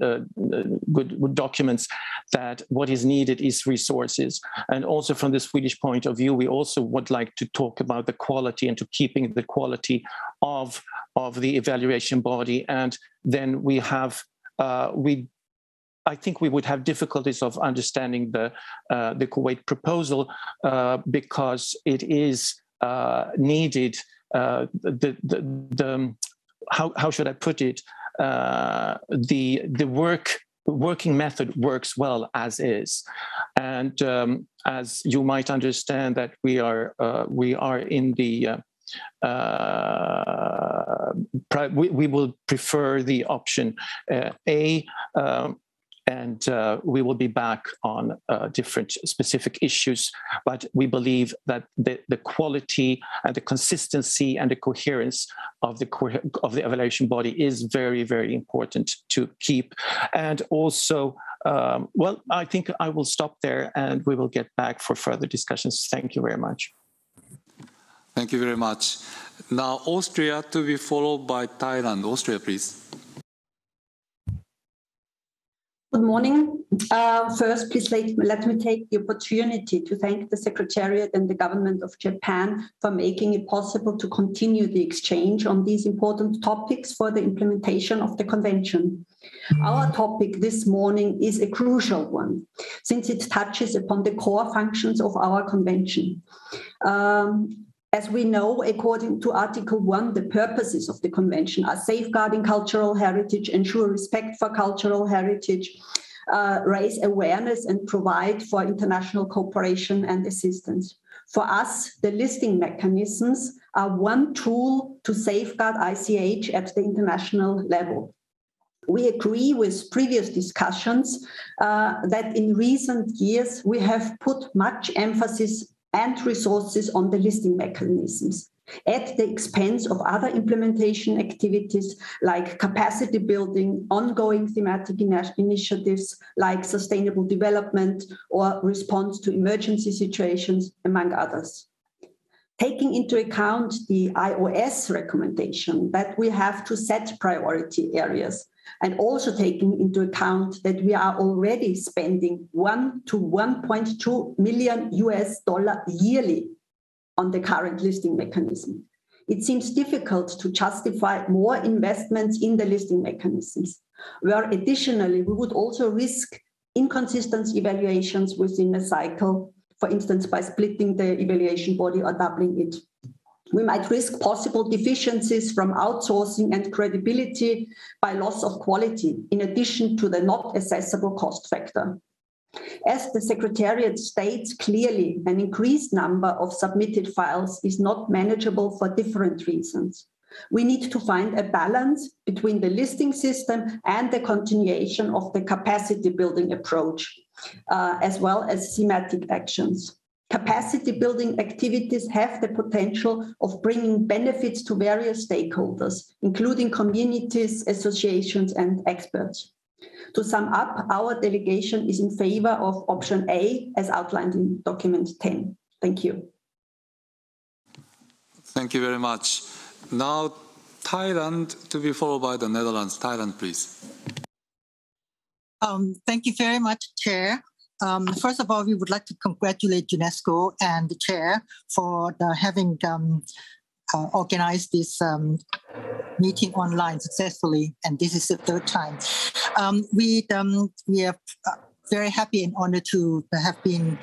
documents that what is needed is resources. And also from the Swedish point of view, we also would like to talk about the quality and to keeping the quality of the evaluation body. And then we have, I think we would have difficulties of understanding the Kuwait proposal because it is needed. how should I put it? The working method works well as is, and as you might understand that we are in the we will prefer the option A, and we will be back on different specific issues, but we believe that the quality and the consistency and the coherence of the evaluation body is very, very important to keep. And also, well, I think I will stop there and we will get back for further discussions. Thank you very much. Thank you very much. Now, Austria to be followed by Thailand. Austria, please. Good morning. First, please let me take the opportunity to thank the Secretariat and the government of Japan for making it possible to continue the exchange on these important topics for the implementation of the Convention. Our topic this morning is a crucial one, since it touches upon the core functions of our Convention. As we know, according to Article 1, the purposes of the Convention are safeguarding cultural heritage, ensure respect for cultural heritage, raise awareness and provide for international cooperation and assistance. For us, the listing mechanisms are one tool to safeguard ICH at the international level. We agree with previous discussions that in recent years we have put much emphasis and resources on the listing mechanisms at the expense of other implementation activities like capacity building, ongoing thematic initiatives like sustainable development or response to emergency situations, among others. Taking into account the IOS recommendation that we have to set priority areas, and also taking into account that we are already spending $1 to $1.2 million yearly on the current listing mechanism, it seems difficult to justify more investments in the listing mechanisms, where additionally we would also risk inconsistent evaluations within a cycle, for instance, by splitting the evaluation body or doubling it. We might risk possible deficiencies from outsourcing and credibility by loss of quality, in addition to the not accessible cost factor. As the Secretariat states clearly, an increased number of submitted files is not manageable for different reasons. We need to find a balance between the listing system and the continuation of the capacity building approach, as well as thematic actions. Capacity building activities have the potential of bringing benefits to various stakeholders, including communities, associations, and experts. To sum up, our delegation is in favor of option A as outlined in document 10. Thank you. Thank you very much. Now, Thailand to be followed by the Netherlands. Thailand, please. Thank you very much, Chair. First of all, we would like to congratulate UNESCO and the Chair for having organized this meeting online successfully, and this is the third time. We are very happy and honored to have been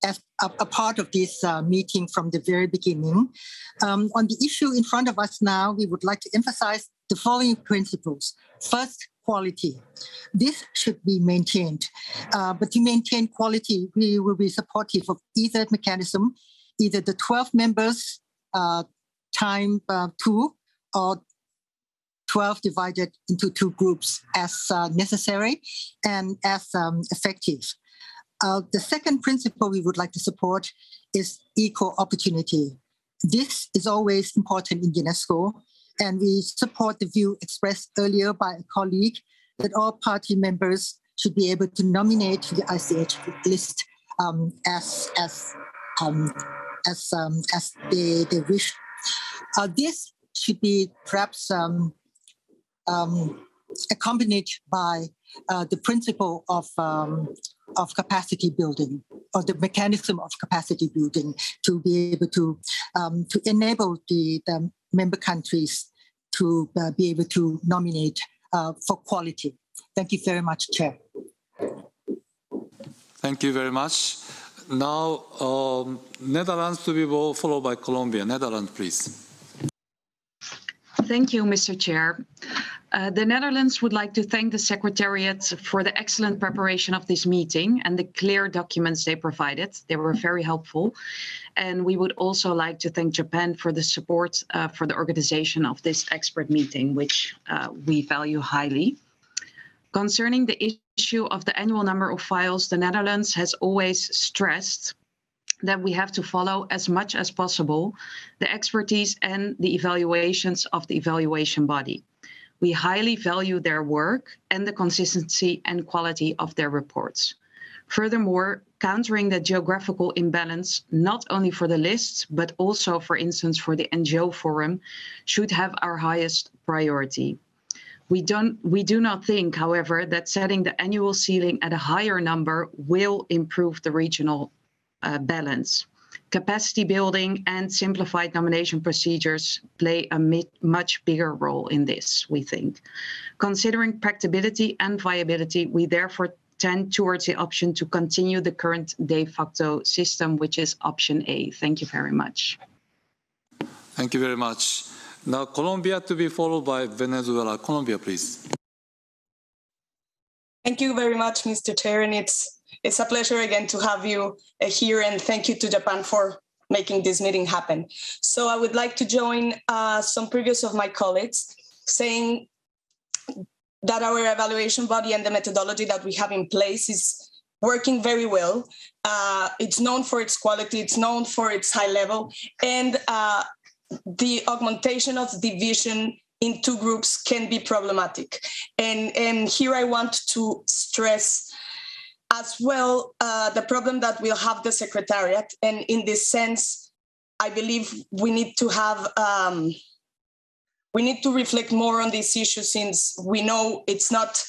as a part of this meeting from the very beginning. On the issue in front of us now, we would like to emphasize the following principles. First, quality. This should be maintained. But to maintain quality, we will be supportive of either mechanism, either the 12 members time 2 or 12 divided into 2 groups as necessary and as effective. The second principle we would like to support is equal opportunity. This is always important in UNESCO, and we support the view expressed earlier by a colleague that all party members should be able to nominate to the ICH list as they wish. This should be perhaps accompanied by the principle of capacity building, or the mechanism of capacity building, to be able to enable the member countries to be able to nominate for quality. Thank you very much, Chair. Thank you very much. Now, Netherlands to be followed by Colombia. Netherlands, please. Thank you, Mr. Chair. The Netherlands would like to thank the Secretariat for the excellent preparation of this meeting and the clear documents they provided. They were very helpful. And we would also like to thank Japan for the support for the organization of this expert meeting, which we value highly. Concerning the issue of the annual number of files, the Netherlands has always stressed that we have to follow as much as possible the expertise and the evaluations of the evaluation body. We highly value their work and the consistency and quality of their reports. Furthermore, countering the geographical imbalance, not only for the lists, but also, for instance, for the NGO forum, should have our highest priority. We do not think, however, that setting the annual ceiling at a higher number will improve the regional balance. Capacity building and simplified nomination procedures play a much bigger role in this, we think. Considering practicability and viability, we therefore tend towards the option to continue the current de facto system, which is option A. Thank you very much. Thank you very much. Now, Colombia to be followed by Venezuela. Colombia, please. Thank you very much, Mr. Chair, and it's a pleasure again to have you here, and thank you to Japan for making this meeting happen. So I would like to join some previous of my colleagues saying that our evaluation body and the methodology that we have in place is working very well. It's known for its quality, it's known for its high level, and the augmentation of division in two groups can be problematic. And here I want to stress as well the problem that we'll have the Secretariat. And in this sense, I believe we need to have, we need to reflect more on this issue, since we know it's not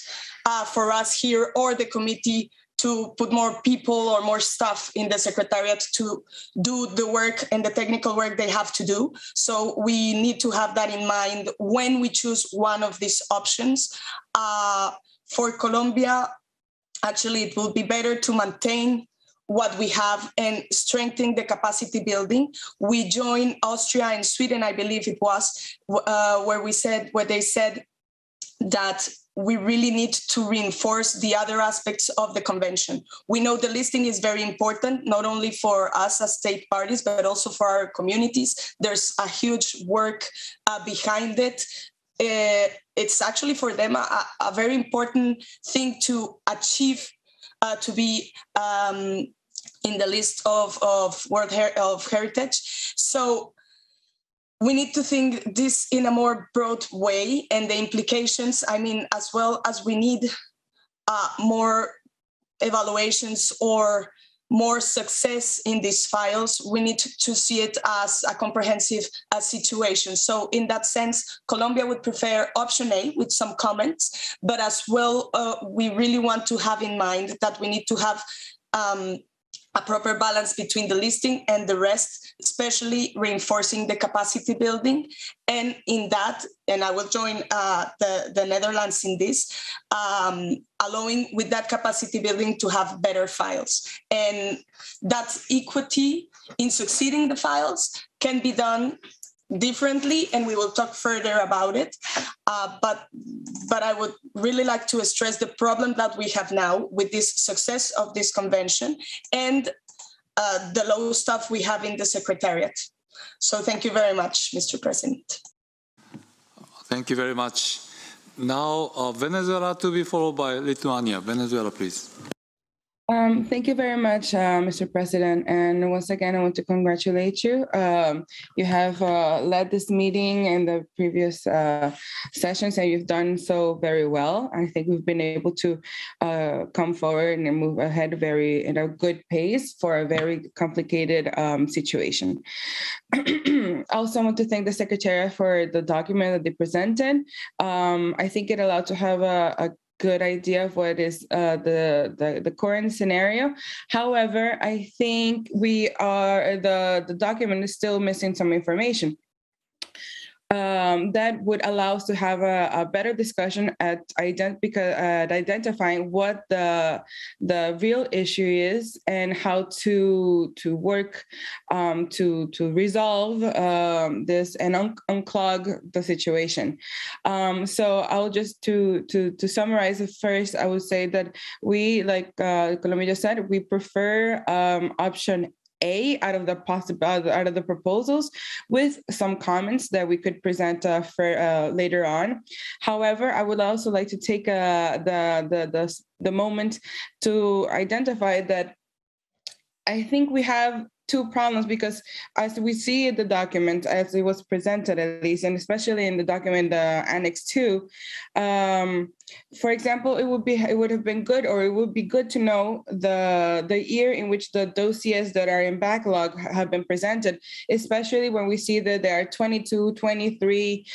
for us here or the committee to put more people or more staff in the Secretariat to do the work and the technical work they have to do. So we need to have that in mind when we choose one of these options. For Colombia, actually, it will be better to maintain what we have and strengthen the capacity building. We joined Austria and Sweden, I believe it was, where they said that we really need to reinforce the other aspects of the convention. We know the listing is very important, not only for us as state parties, but also for our communities. There's a huge work behind it. It's actually for them a very important thing to achieve, to be in the list of World Heritage. So we need to think this in a more broad way, and the implications, I mean, as well as we need more evaluations or more success in these files, we need to see it as a comprehensive situation. So in that sense, Colombia would prefer option A with some comments, but as well, we really want to have in mind that we need to have a proper balance between the listing and the rest, especially reinforcing the capacity building. And in that, and I will join the Netherlands in this, allowing with that capacity building to have better files. And that equity in succeeding the files can be done differently, and we will talk further about it. But I would really like to stress the problem that we have now with this success of this convention and the low staff we have in the Secretariat. So thank you very much, Mr. President. Thank you very much. Now, Venezuela to be followed by Lithuania. Venezuela, please. Thank you very much, Mr. President. And once again, I want to congratulate you. You have led this meeting in the previous sessions, and you've done so very well. I think we've been able to come forward and move ahead in a good pace for a very complicated situation. I also want to thank the Secretary for the document that they presented. I think it allowed to have a good idea of what is the current scenario. However, I think the document is still missing some information. that would allow us to have a better discussion at identifying what the real issue is and how to work to resolve this and unclog the situation. So I'll just to summarize it first, I would say that we, like Colombia said, we prefer option A out of the proposals, with some comments that we could present for later on. However, I would also like to take the moment to identify that I think we have two problems, because as we see the document, as it was presented at least, and especially in the document Annex 2, for example, it would have been good, or it would be good to know the year in which the dossiers that are in backlog have been presented, especially when we see that there are 22, 23,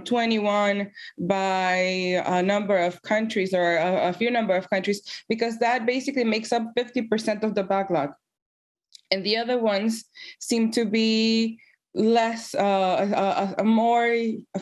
21 by a number of countries, or a few number of countries, because that basically makes up 50% of the backlog. And the other ones seem to be less, a more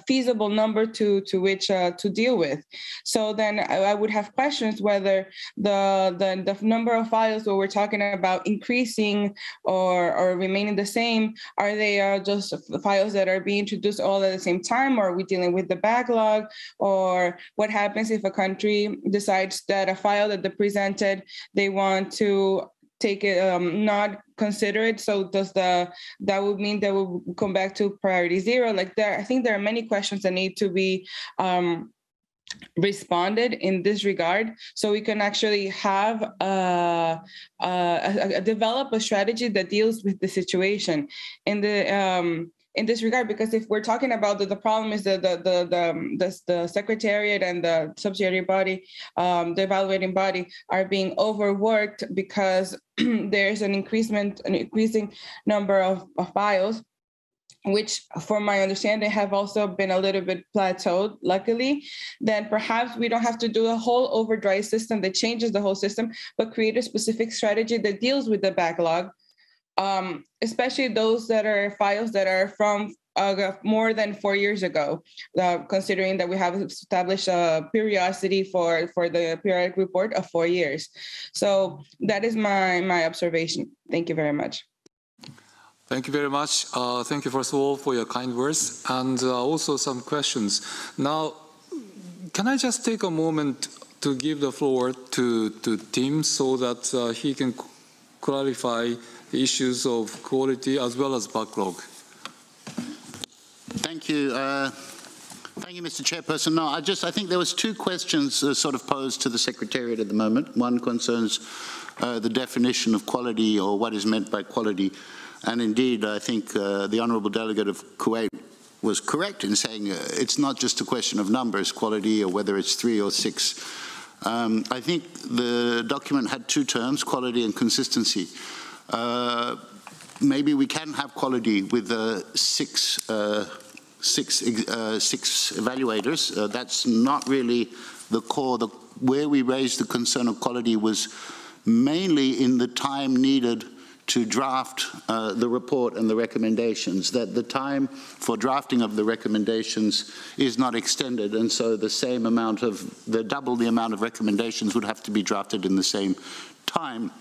feasible number to which to deal with. So then I would have questions whether the number of files that we're talking about increasing or remaining the same, are they just files that are being introduced all at the same time, or are we dealing with the backlog? Or what happens if a country decides that a file that they presented, they want to take it, not consider it? So that would mean that we'll come back to priority 0? Like I think there are many questions that need to be responded in this regard, so we can actually have develop a strategy that deals with the situation in this regard. Because if we're talking about the problem is the secretariat and the subsidiary body, the evaluating body, are being overworked because there's an increasing number of files, which, for my understanding, have also been a little bit plateaued, luckily, then perhaps we don't have to do a whole overdrive system that changes the whole system, but create a specific strategy that deals with the backlog, especially those that are files that are from more than 4 years ago, considering that we have established a periodicity for the periodic report of 4 years. So that is my observation. Thank you very much. Thank you very much. Thank you, first of all, for your kind words, and also some questions. Now, can I just take a moment to give the floor to Tim so that he can clarify the issues of quality as well as backlog? Thank you. Thank you, Mr. Chairperson. No, I think there was two questions sort of posed to the Secretariat at the moment. One concerns the definition of quality, or what is meant by quality. And indeed, I think the Honourable Delegate of Kuwait was correct in saying it's not just a question of numbers, quality, or whether it's 3 or 6. I think the document had two terms, quality and consistency. Maybe we can have quality with six evaluators. That's not really the core. Where we raised the concern of quality was mainly in the time needed to draft the report and the recommendations, that the time for drafting of the recommendations is not extended, and so double the amount of recommendations would have to be drafted in the same time.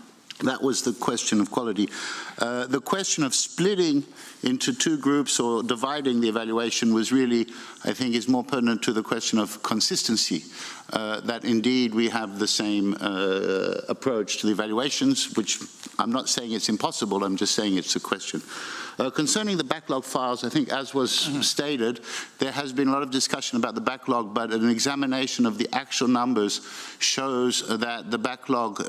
That was the question of quality. The question of splitting into two groups or dividing the evaluation was really, I think, is more pertinent to the question of consistency, that indeed we have the same approach to the evaluations, which I'm not saying it's impossible, I'm just saying it's a question. Concerning the backlog files, I think, as was stated, there has been a lot of discussion about the backlog, but an examination of the actual numbers shows that the backlog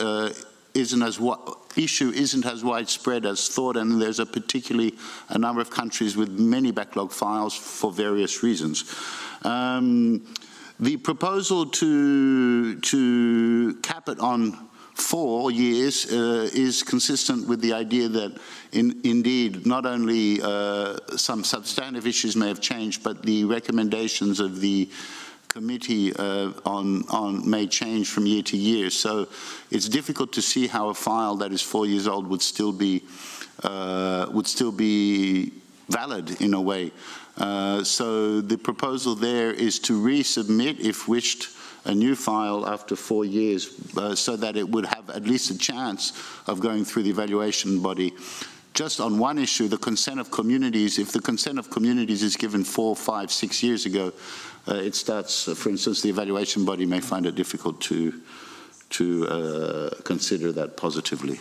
issue isn't as widespread as thought, and there's particularly a number of countries with many backlog files for various reasons. The proposal to cap it on 4 years is consistent with the idea that indeed not only some substantive issues may have changed, but the recommendations of the committee may change from year to year. So it's difficult to see how a file that is 4 years old would still be valid in a way. So the proposal there is to resubmit, if wished, a new file after 4 years so that it would have at least a chance of going through the evaluation body. Just on one issue, the consent of communities, if the consent of communities is given 4, 5, 6 years ago, it starts, for instance, the evaluation body may find it difficult to consider that positively.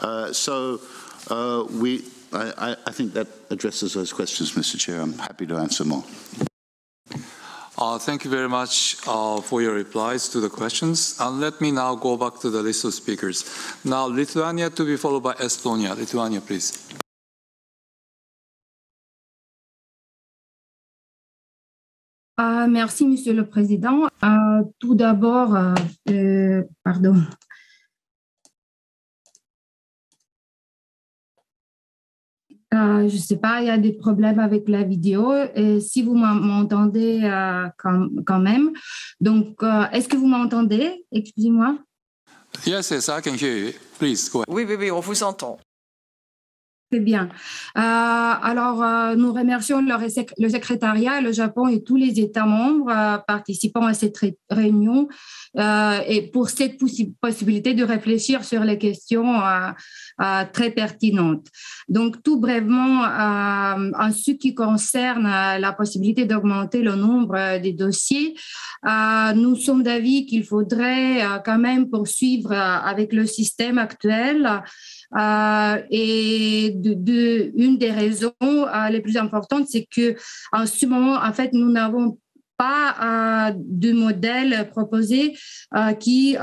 I think that addresses those questions, Mr. Chair. I'm happy to answer more. Thank you very much for your replies to the questions. Let me now go back to the list of speakers. Now, Lithuania to be followed by Estonia. Lithuania, please. Merci, Monsieur le Président. Tout d'abord, pardon. Je ne sais pas, il y a des problèmes avec la vidéo. Et si vous m'entendez quand même. Donc, est-ce que vous m'entendez? Excusez-moi. Yes, yes, I can hear you. Please, go ahead. Oui, oui, oui, on vous entend. Très bien. Alors, nous remercions le secrétariat, le Japon et tous les États membres participant à cette réunion et pour cette possibilité de réfléchir sur les questions très pertinentes. Donc, tout brièvement, en ce qui concerne la possibilité d'augmenter le nombre des dossiers, nous sommes d'avis qu'il faudrait quand même poursuivre avec le système actuel. Et une des raisons les plus importantes, c'est que en ce moment, en fait, nous n'avons pas de modèle proposé qui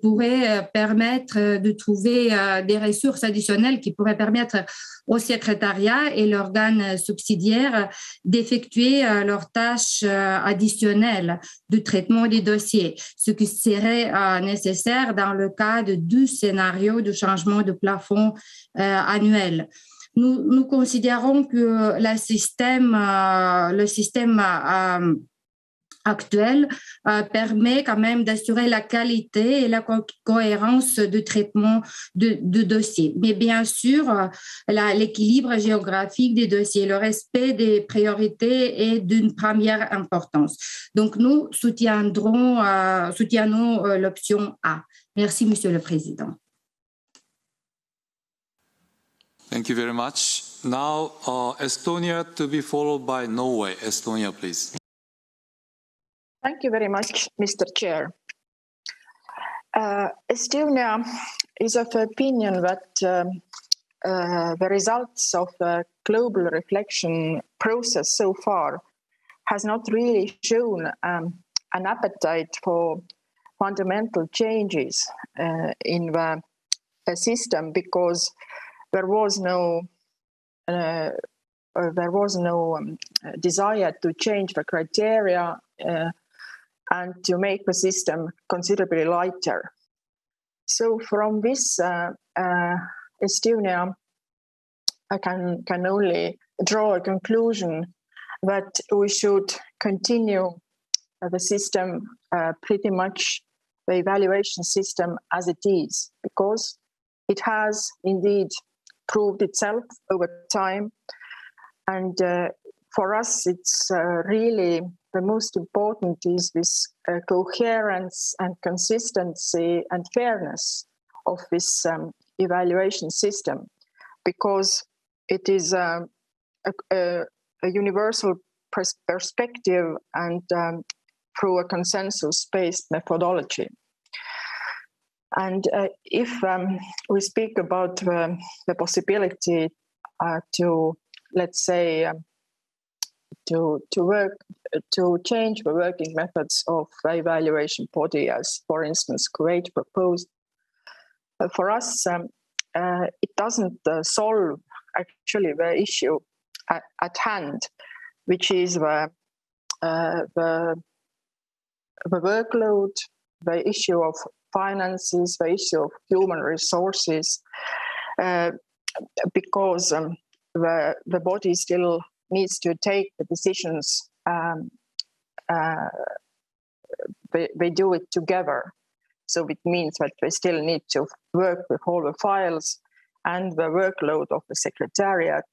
pourrait permettre de trouver des ressources additionnelles qui pourraient permettre au secrétariat et l'organe subsidiaire d'effectuer leurs tâches additionnelles de traitement des dossiers, ce qui serait nécessaire dans le cas de 2 scénarios de changement de plafond annuel. Nous considérons que le système actuel permet quand même d'assurer la qualité et la cohérence de traitement de dossiers. Mais bien sûr, l'équilibre géographique des dossiers, le respect des priorités est d'une première importance. Donc, nous soutiendrons l'option A. Merci, Monsieur le Président. Thank you very much. Now, Estonia to be followed by Norway. Estonia, please. Thank you very much, Mr. Chair. Estonia is of the opinion that the results of the global reflection process so far has not really shown an appetite for fundamental changes in the system, because there was no desire to change the criteria and to make the system considerably lighter. So from this, Estonia can only draw a conclusion that we should continue the system, pretty much the evaluation system as it is, because it has indeed proved itself over time. And for us, it's really the most important is this coherence and consistency and fairness of this evaluation system, because it is a universal perspective and through a consensus-based methodology. And if we speak about the possibility to, let's say, to change the working methods of the evaluation body, as for instance Kuwait proposed, for us it doesn't solve actually the issue at hand, which is the workload, the issue of finances, the issue of human resources, because the body still needs to take the decisions. They do it together. So it means that they still need to work with all the files, and the workload of the secretariat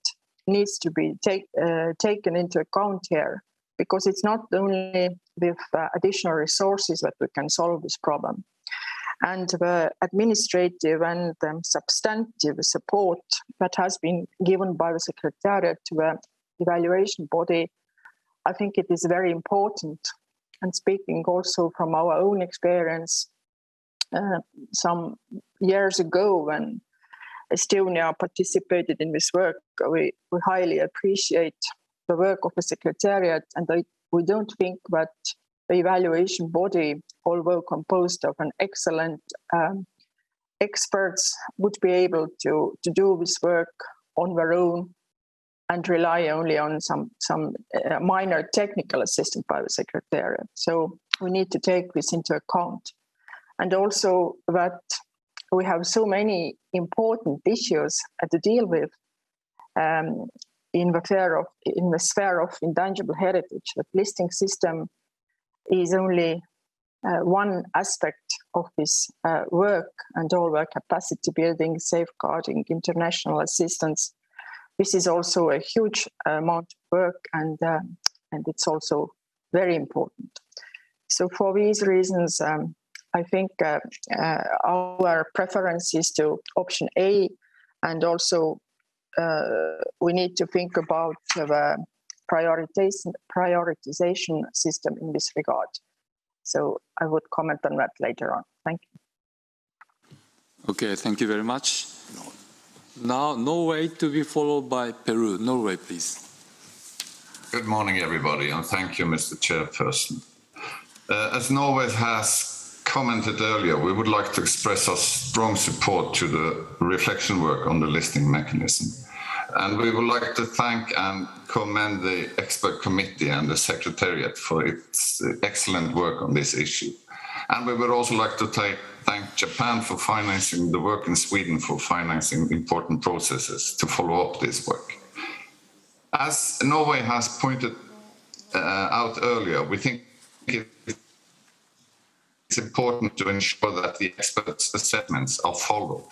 needs to be taken into account here, because it's not only with additional resources that we can solve this problem. And the administrative and substantive support that has been given by the Secretariat to the evaluation body, I think it is very important. And speaking also from our own experience, some years ago when Estonia participated in this work, we highly appreciate the work of the Secretariat, and we don't think that the evaluation body, although composed of an excellent experts, would be able to do this work on their own and rely only on some minor technical assistance by the Secretariat. So we need to take this into account. And also that we have so many important issues to deal with in the sphere of intangible heritage. The listing system is only one aspect of this work, and all the capacity building, safeguarding, international assistance. This is also a huge amount of work, and it's also very important. So for these reasons, I think our preference is to option A, and also we need to think about the prioritization system in this regard. So I would comment on that later on. Thank you. Okay, thank you very much. Now, Norway to be followed by Peru. Norway, please. Good morning, everybody, and thank you, Mr. Chairperson. As Norway has commented earlier, we would like to express our strong support to the reflection work on the listing mechanism. And we would like to thank and commend the expert committee and the Secretariat for its excellent work on this issue. And we would also like to thank Japan for financing the work in Sweden for financing important processes to follow up this work. As Norway has pointed out earlier, we think it's important to ensure that the experts' assessments are followed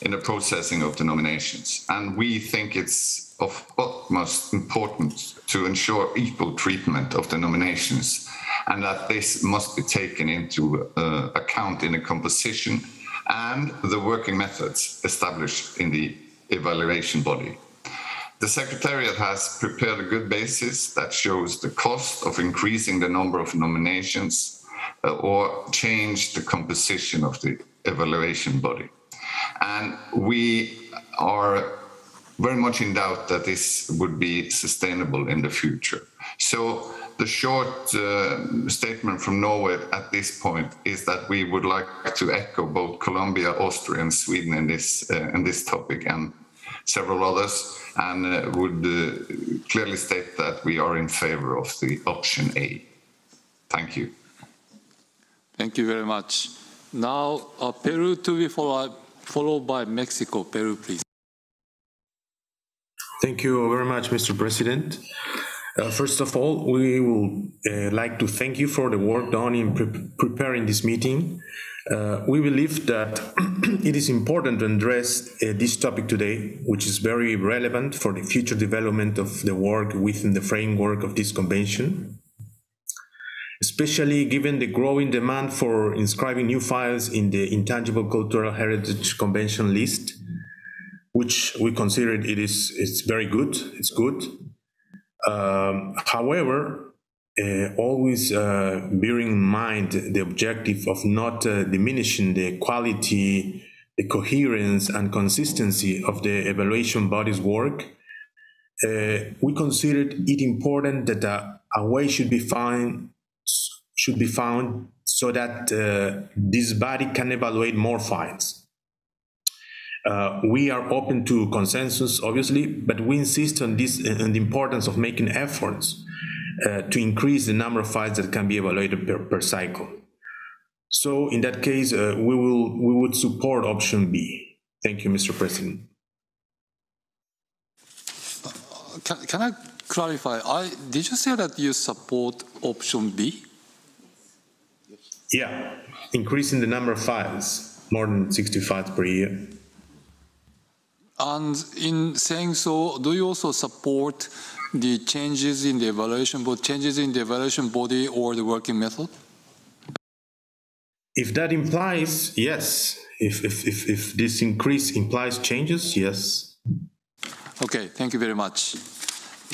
in the processing of the nominations. And we think it's of utmost importance to ensure equal treatment of the nominations, and that this must be taken into account in the composition and the working methods established in the evaluation body. The Secretariat has prepared a good basis that shows the cost of increasing the number of nominations or change the composition of the evaluation body. And we are very much in doubt that this would be sustainable in the future. So the short statement from Norway at this point is that we would like to echo both Colombia, Austria, and Sweden in this topic, and several others, and would clearly state that we are in favor of the option A. Thank you. Thank you very much. Now, Peru to be followed by Mexico. Peru, please. Thank you very much, Mr. President. First of all, we would like to thank you for the work done in preparing this meeting. We believe that it is important to address this topic today, which is very relevant for the future development of the work within the framework of this convention, especially given the growing demand for inscribing new files in the Intangible Cultural Heritage Convention list, which we consider it's very good, it's good. However, always bearing in mind the objective of not diminishing the quality, the coherence and consistency of the evaluation body's work, we considered it important that a way should be found so that this body can evaluate more files. We are open to consensus, obviously, but we insist on this and the importance of making efforts to increase the number of files that can be evaluated per cycle. So in that case, we would support option B. Thank you, Mr. President. Can I clarify? Did you say that you support option B? Yeah, increasing the number of files, more than 60 files per year. And in saying so, do you also support the changes in the evaluation body or the working method? If that implies, yes. If this increase implies changes, yes. Okay, thank you very much.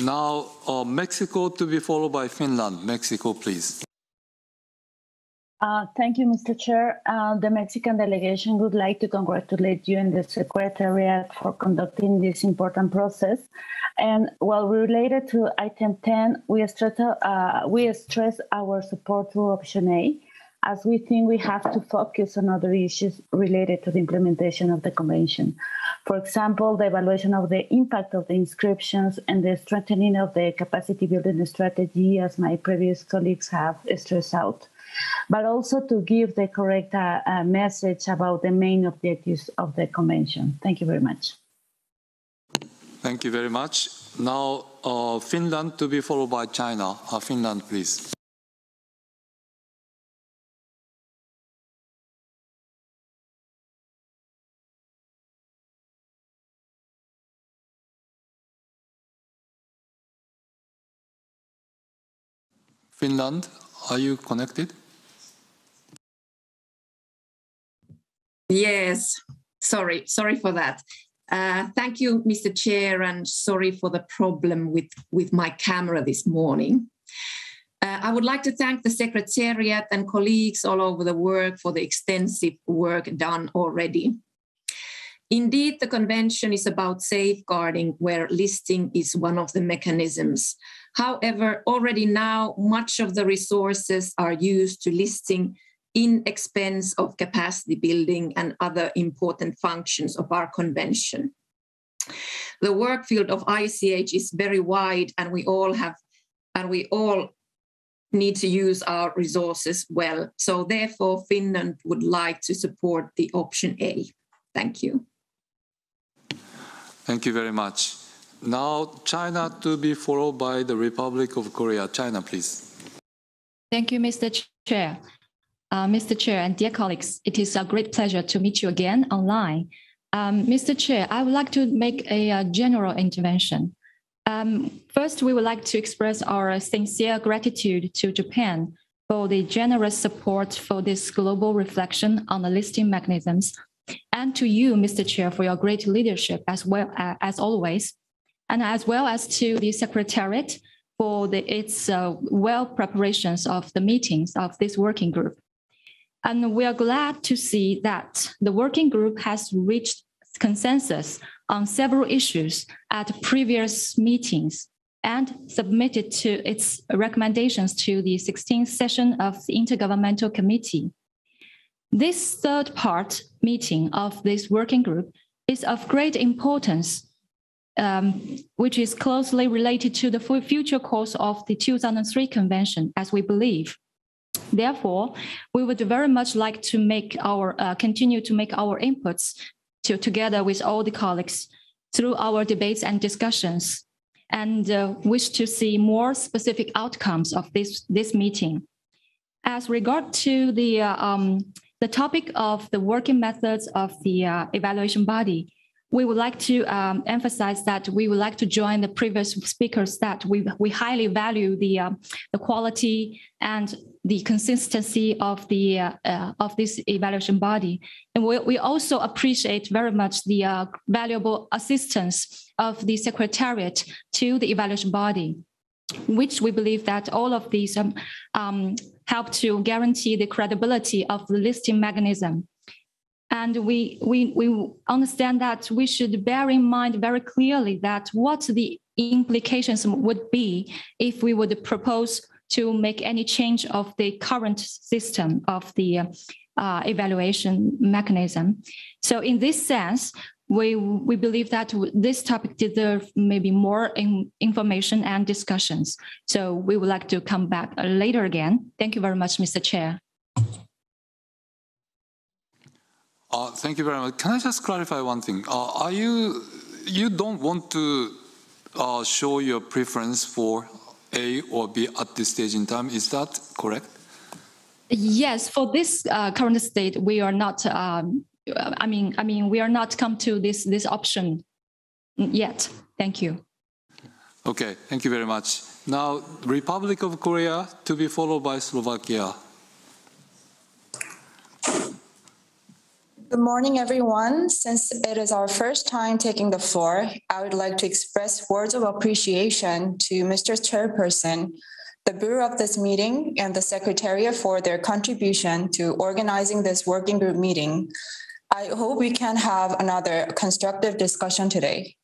Now, Mexico to be followed by Finland. Mexico, please. Thank you, Mr. Chair. The Mexican delegation would like to congratulate you and the Secretariat for conducting this important process. And while related to item 10, we stress our support to option A, as we think we have to focus on other issues related to the implementation of the convention. For example, the evaluation of the impact of the inscriptions and the strengthening of the capacity building strategy, as my previous colleagues have stressed out, but also to give the correct message about the main objectives of the convention. Thank you very much. Thank you very much. Now, Finland to be followed by China. Finland, please. Finland, are you connected? Yes, sorry for that. Thank you, Mr. Chair, and sorry for the problem with my camera this morning. I would like to thank the Secretariat and colleagues all over the world for the extensive work done already. Indeed, the convention is about safeguarding, where listing is one of the mechanisms. However, already now, much of the resources are used to listing in expense of capacity building and other important functions of our convention. The work field of ICH is very wide, and we all need to use our resources well. So therefore, Finland would like to support the option A. Thank you. Thank you very much. Now, China to be followed by the Republic of Korea. China, please. Thank you, Mr. Chair. Mr. Chair and dear colleagues, it is a great pleasure to meet you again online. Mr. Chair, I would like to make a general intervention. First, we would like to express our sincere gratitude to Japan for the generous support for this global reflection on the listing mechanisms, and to you, Mr. Chair, for your great leadership as well as always, and as well as to the Secretariat for its well preparations of the meetings of this working group. And we are glad to see that the working group has reached consensus on several issues at previous meetings and submitted to its recommendations to the 16th session of the Intergovernmental Committee. This third part meeting of this working group is of great importance, which is closely related to the future course of the 2003 Convention, as we believe. Therefore, we would very much like to continue to make our inputs together with all the colleagues through our debates and discussions, and wish to see more specific outcomes of this meeting. As regard to the topic of the working methods of the evaluation body, we would like to emphasize that we would like to join the previous speakers that we highly value the quality and the consistency of this evaluation body, and we also appreciate very much the valuable assistance of the Secretariat to the evaluation body, which we believe that all of these help to guarantee the credibility of the listing mechanism. And we understand that we should bear in mind very clearly that what the implications would be if we would propose to make any change of the current system of the evaluation mechanism. So in this sense, we believe that this topic deserves maybe more information and discussions. So we would like to come back later again. Thank you very much, Mr. Chair. Thank you very much. Can I just clarify one thing? You don't want to show your preference for A or B at this stage in time, is that correct? Yes, for this current state, we are not. We are not come to this option yet. Thank you. Okay, thank you very much. Now, Republic of Korea to be followed by Slovakia. Good morning, everyone. Since it is our first time taking the floor, I would like to express words of appreciation to Mr. Chairperson, the Bureau of this meeting, and the Secretariat for their contribution to organizing this working group meeting. I hope we can have another constructive discussion today.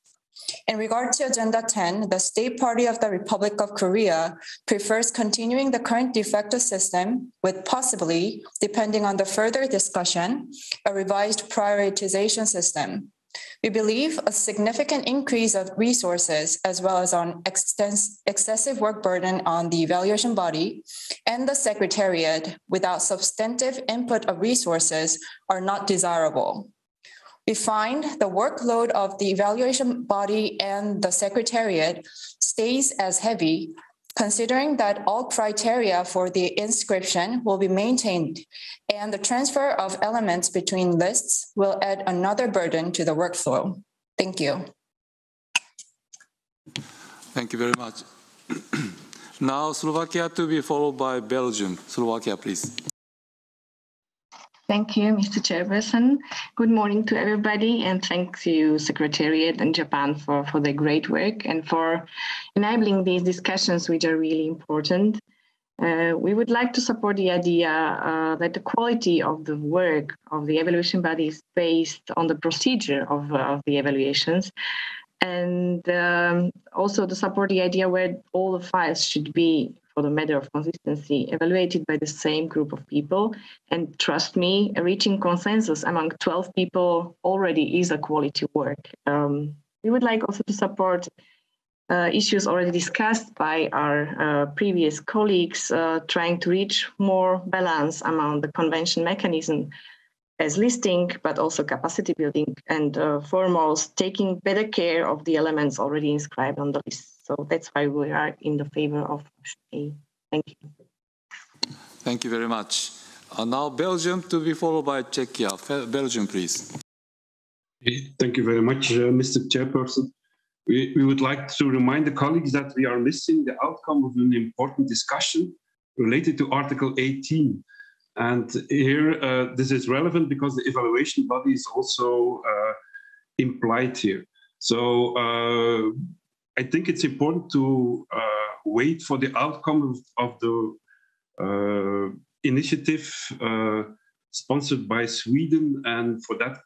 In regard to Agenda 10, the State Party of the Republic of Korea prefers continuing the current de facto system with possibly, depending on the further discussion, a revised prioritization system. We believe a significant increase of resources as well as on excessive work burden on the evaluation body and the Secretariat without substantive input of resources are not desirable. We find the workload of the evaluation body and the Secretariat stays as heavy, considering that all criteria for the inscription will be maintained and the transfer of elements between lists will add another burden to the workflow. Thank you. Thank you very much. Now, Slovakia to be followed by Belgium. Slovakia, please. Thank you, Mr. Chairperson. Good morning to everybody, and thanks to Secretariat and Japan for their great work and for enabling these discussions, which are really important. We would like to support the idea that the quality of the work of the evaluation body is based on the procedure of the evaluations, and also to support the idea where all the files should be, for the matter of consistency, evaluated by the same group of people. And trust me, reaching consensus among 12 people already is a quality work. We would like also to support issues already discussed by our previous colleagues, trying to reach more balance among the convention mechanism as listing, but also capacity building, and foremost, taking better care of the elements already inscribed on the list. So that's why we are in the favor of option A. Thank you. Thank you very much. Now Belgium to be followed by Czechia. Belgium, please. Thank you very much, Mr. Chairperson. We would like to remind the colleagues that we are missing the outcome of an important discussion related to Article 18. And here, this is relevant because the evaluation body is also implied here. So I think it's important to wait for the outcome of the initiative sponsored by Sweden, and for that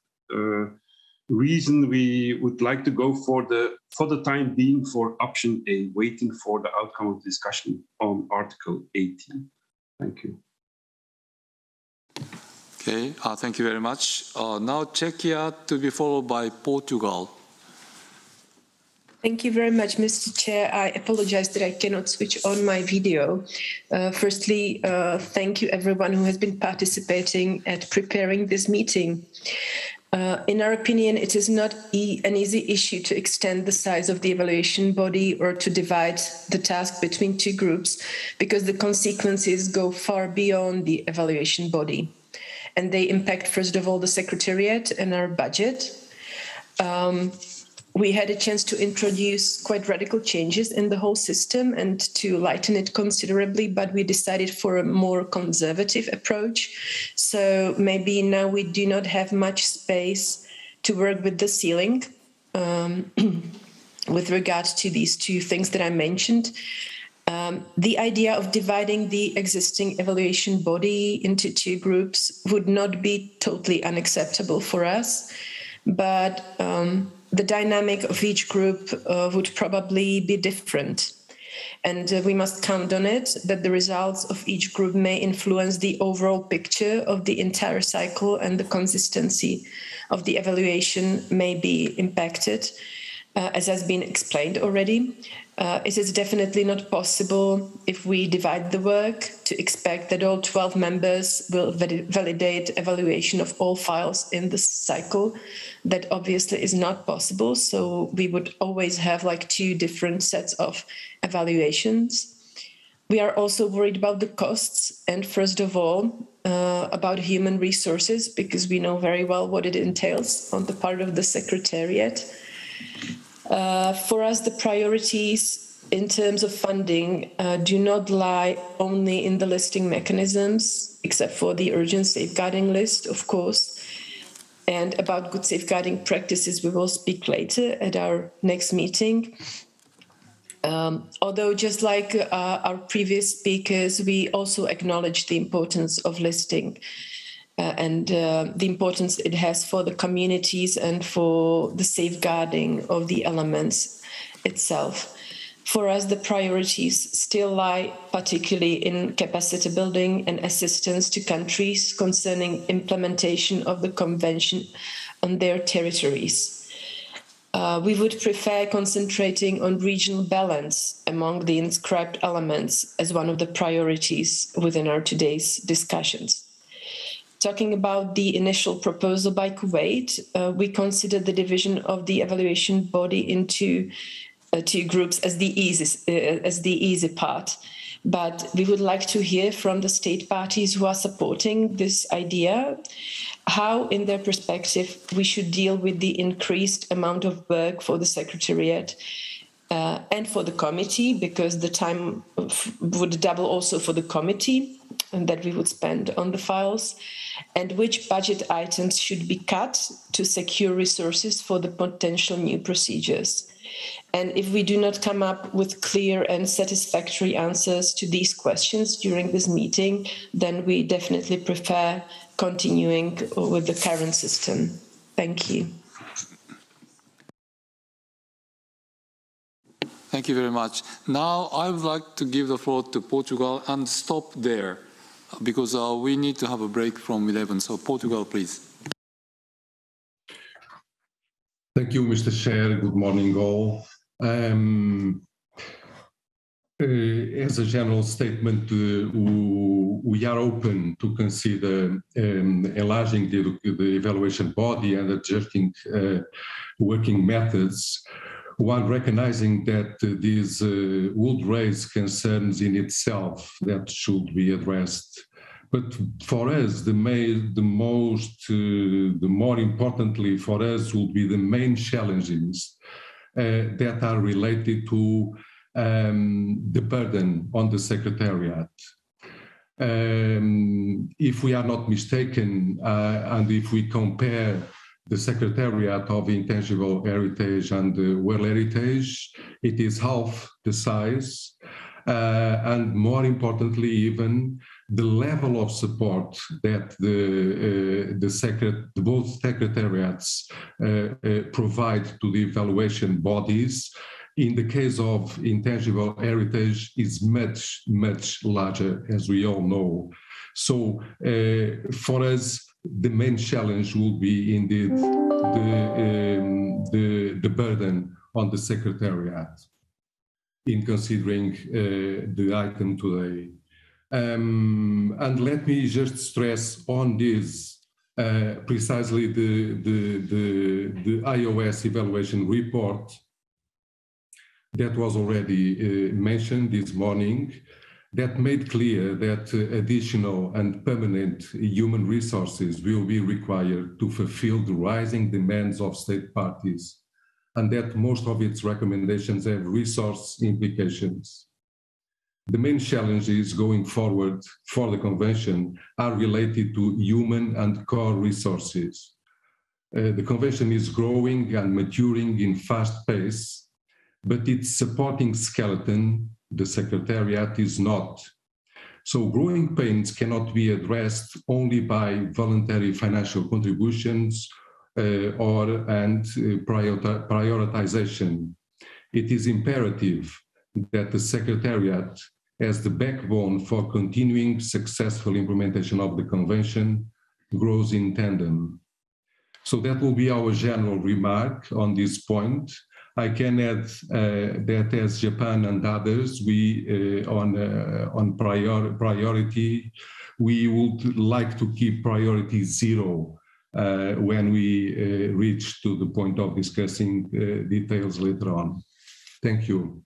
reason, we would like to go for the time being for option A, waiting for the outcome of discussion on Article 18. Thank you. Okay, thank you very much. Now Czechia to be followed by Portugal. Thank you very much, Mr. Chair. I apologize that I cannot switch on my video. Firstly, thank you everyone who has been participating at preparing this meeting. In our opinion, it is not an easy issue to extend the size of the evaluation body or to divide the task between two groups, because the consequences go far beyond the evaluation body. And they impact, first of all, the Secretariat and our budget. We had a chance to introduce quite radical changes in the whole system and to lighten it considerably, but we decided for a more conservative approach. So maybe now we do not have much space to work with the ceiling with regard to these two things that I mentioned. The idea of dividing the existing evaluation body into two groups would not be totally unacceptable for us, but the dynamic of each group would probably be different. And we must count on it that the results of each group may influence the overall picture of the entire cycle, and the consistency of the evaluation may be impacted, as has been explained already. It is definitely not possible, if we divide the work, to expect that all 12 members will validate evaluation of all files in the cycle. That obviously is not possible, so we would always have like two different sets of evaluations. We are also worried about the costs, and first of all, about human resources, because we know very well what it entails on the part of the Secretariat. For us, the priorities in terms of funding do not lie only in the listing mechanisms, except for the urgent safeguarding list, of course. And about good safeguarding practices, we will speak later at our next meeting. Although just like our previous speakers, we also acknowledge the importance of listing and the importance it has for the communities and for the safeguarding of the elements itself. For us, the priorities still lie particularly in capacity building and assistance to countries concerning implementation of the Convention on their territories. We would prefer concentrating on regional balance among the inscribed elements as one of the priorities within our today's discussions. Talking about the initial proposal by Kuwait, we consider the division of the evaluation body into two groups as the easy part. But we would like to hear from the state parties who are supporting this idea, how, in their perspective, we should deal with the increased amount of work for the Secretariat and for the committee, because the time would double also for the committee and that we would spend on the files, and which budget items should be cut to secure resources for the potential new procedures. And if we do not come up with clear and satisfactory answers to these questions during this meeting, then we definitely prefer continuing with the current system. Thank you. Thank you very much. Now I would like to give the floor to Portugal and stop there because we need to have a break from 11. So Portugal, please. Thank you, Mr. Chair. Good morning, all. As a general statement, we are open to consider enlarging the evaluation body and adjusting working methods, while recognizing that these would raise concerns in itself that should be addressed. But for us, the more importantly for us will be the main challenges that are related to the burden on the Secretariat. If we are not mistaken, and if we compare the Secretariat of Intangible Heritage and World Heritage, it is half the size, and more importantly even, the level of support that both secretariats provide to the evaluation bodies, in the case of intangible heritage, is much, much larger, as we all know. So for us, the main challenge will be indeed the burden on the Secretariat in considering the item today. And let me just stress on this precisely the iOS evaluation report that was already mentioned this morning, that made clear that additional and permanent human resources will be required to fulfill the rising demands of state parties, and that most of its recommendations have resource implications. The main challenges going forward for the Convention are related to human and core resources. The Convention is growing and maturing in fast pace, but its supporting skeleton, the Secretariat, is not. So growing pains cannot be addressed only by voluntary financial contributions and prioritization. It is imperative that the Secretariat, as the backbone for continuing successful implementation of the Convention, grows in tandem. So that will be our general remark on this point. I can add that as Japan and others, we on priority, we would like to keep priority 0 when we reach to the point of discussing details later on. Thank you.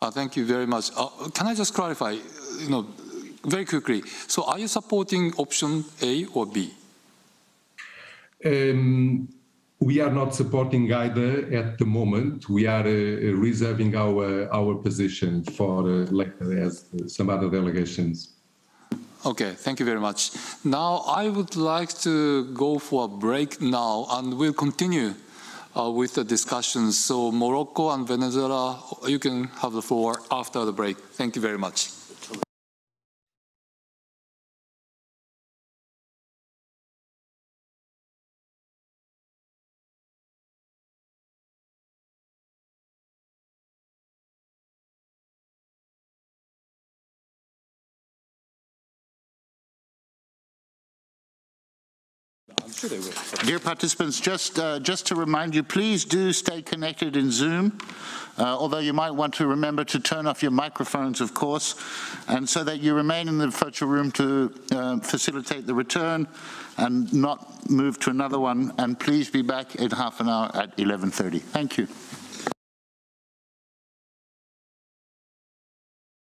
Thank you very much. Can I just clarify, very quickly? So, are you supporting option A or B? we are not supporting either at the moment. We are reserving our position for later as some other delegations. Okay, thank you very much. Now I would like to go for a break now, and we'll continue with the discussions. So Morocco and Venezuela, you can have the floor after the break. Thank you very much. I'm sure they will. Dear participants, just to remind you, please do stay connected in Zoom, although you might want to remember to turn off your microphones, of course, and so that you remain in the virtual room to facilitate the return and not move to another one. And please be back in half an hour at 11:30. Thank you.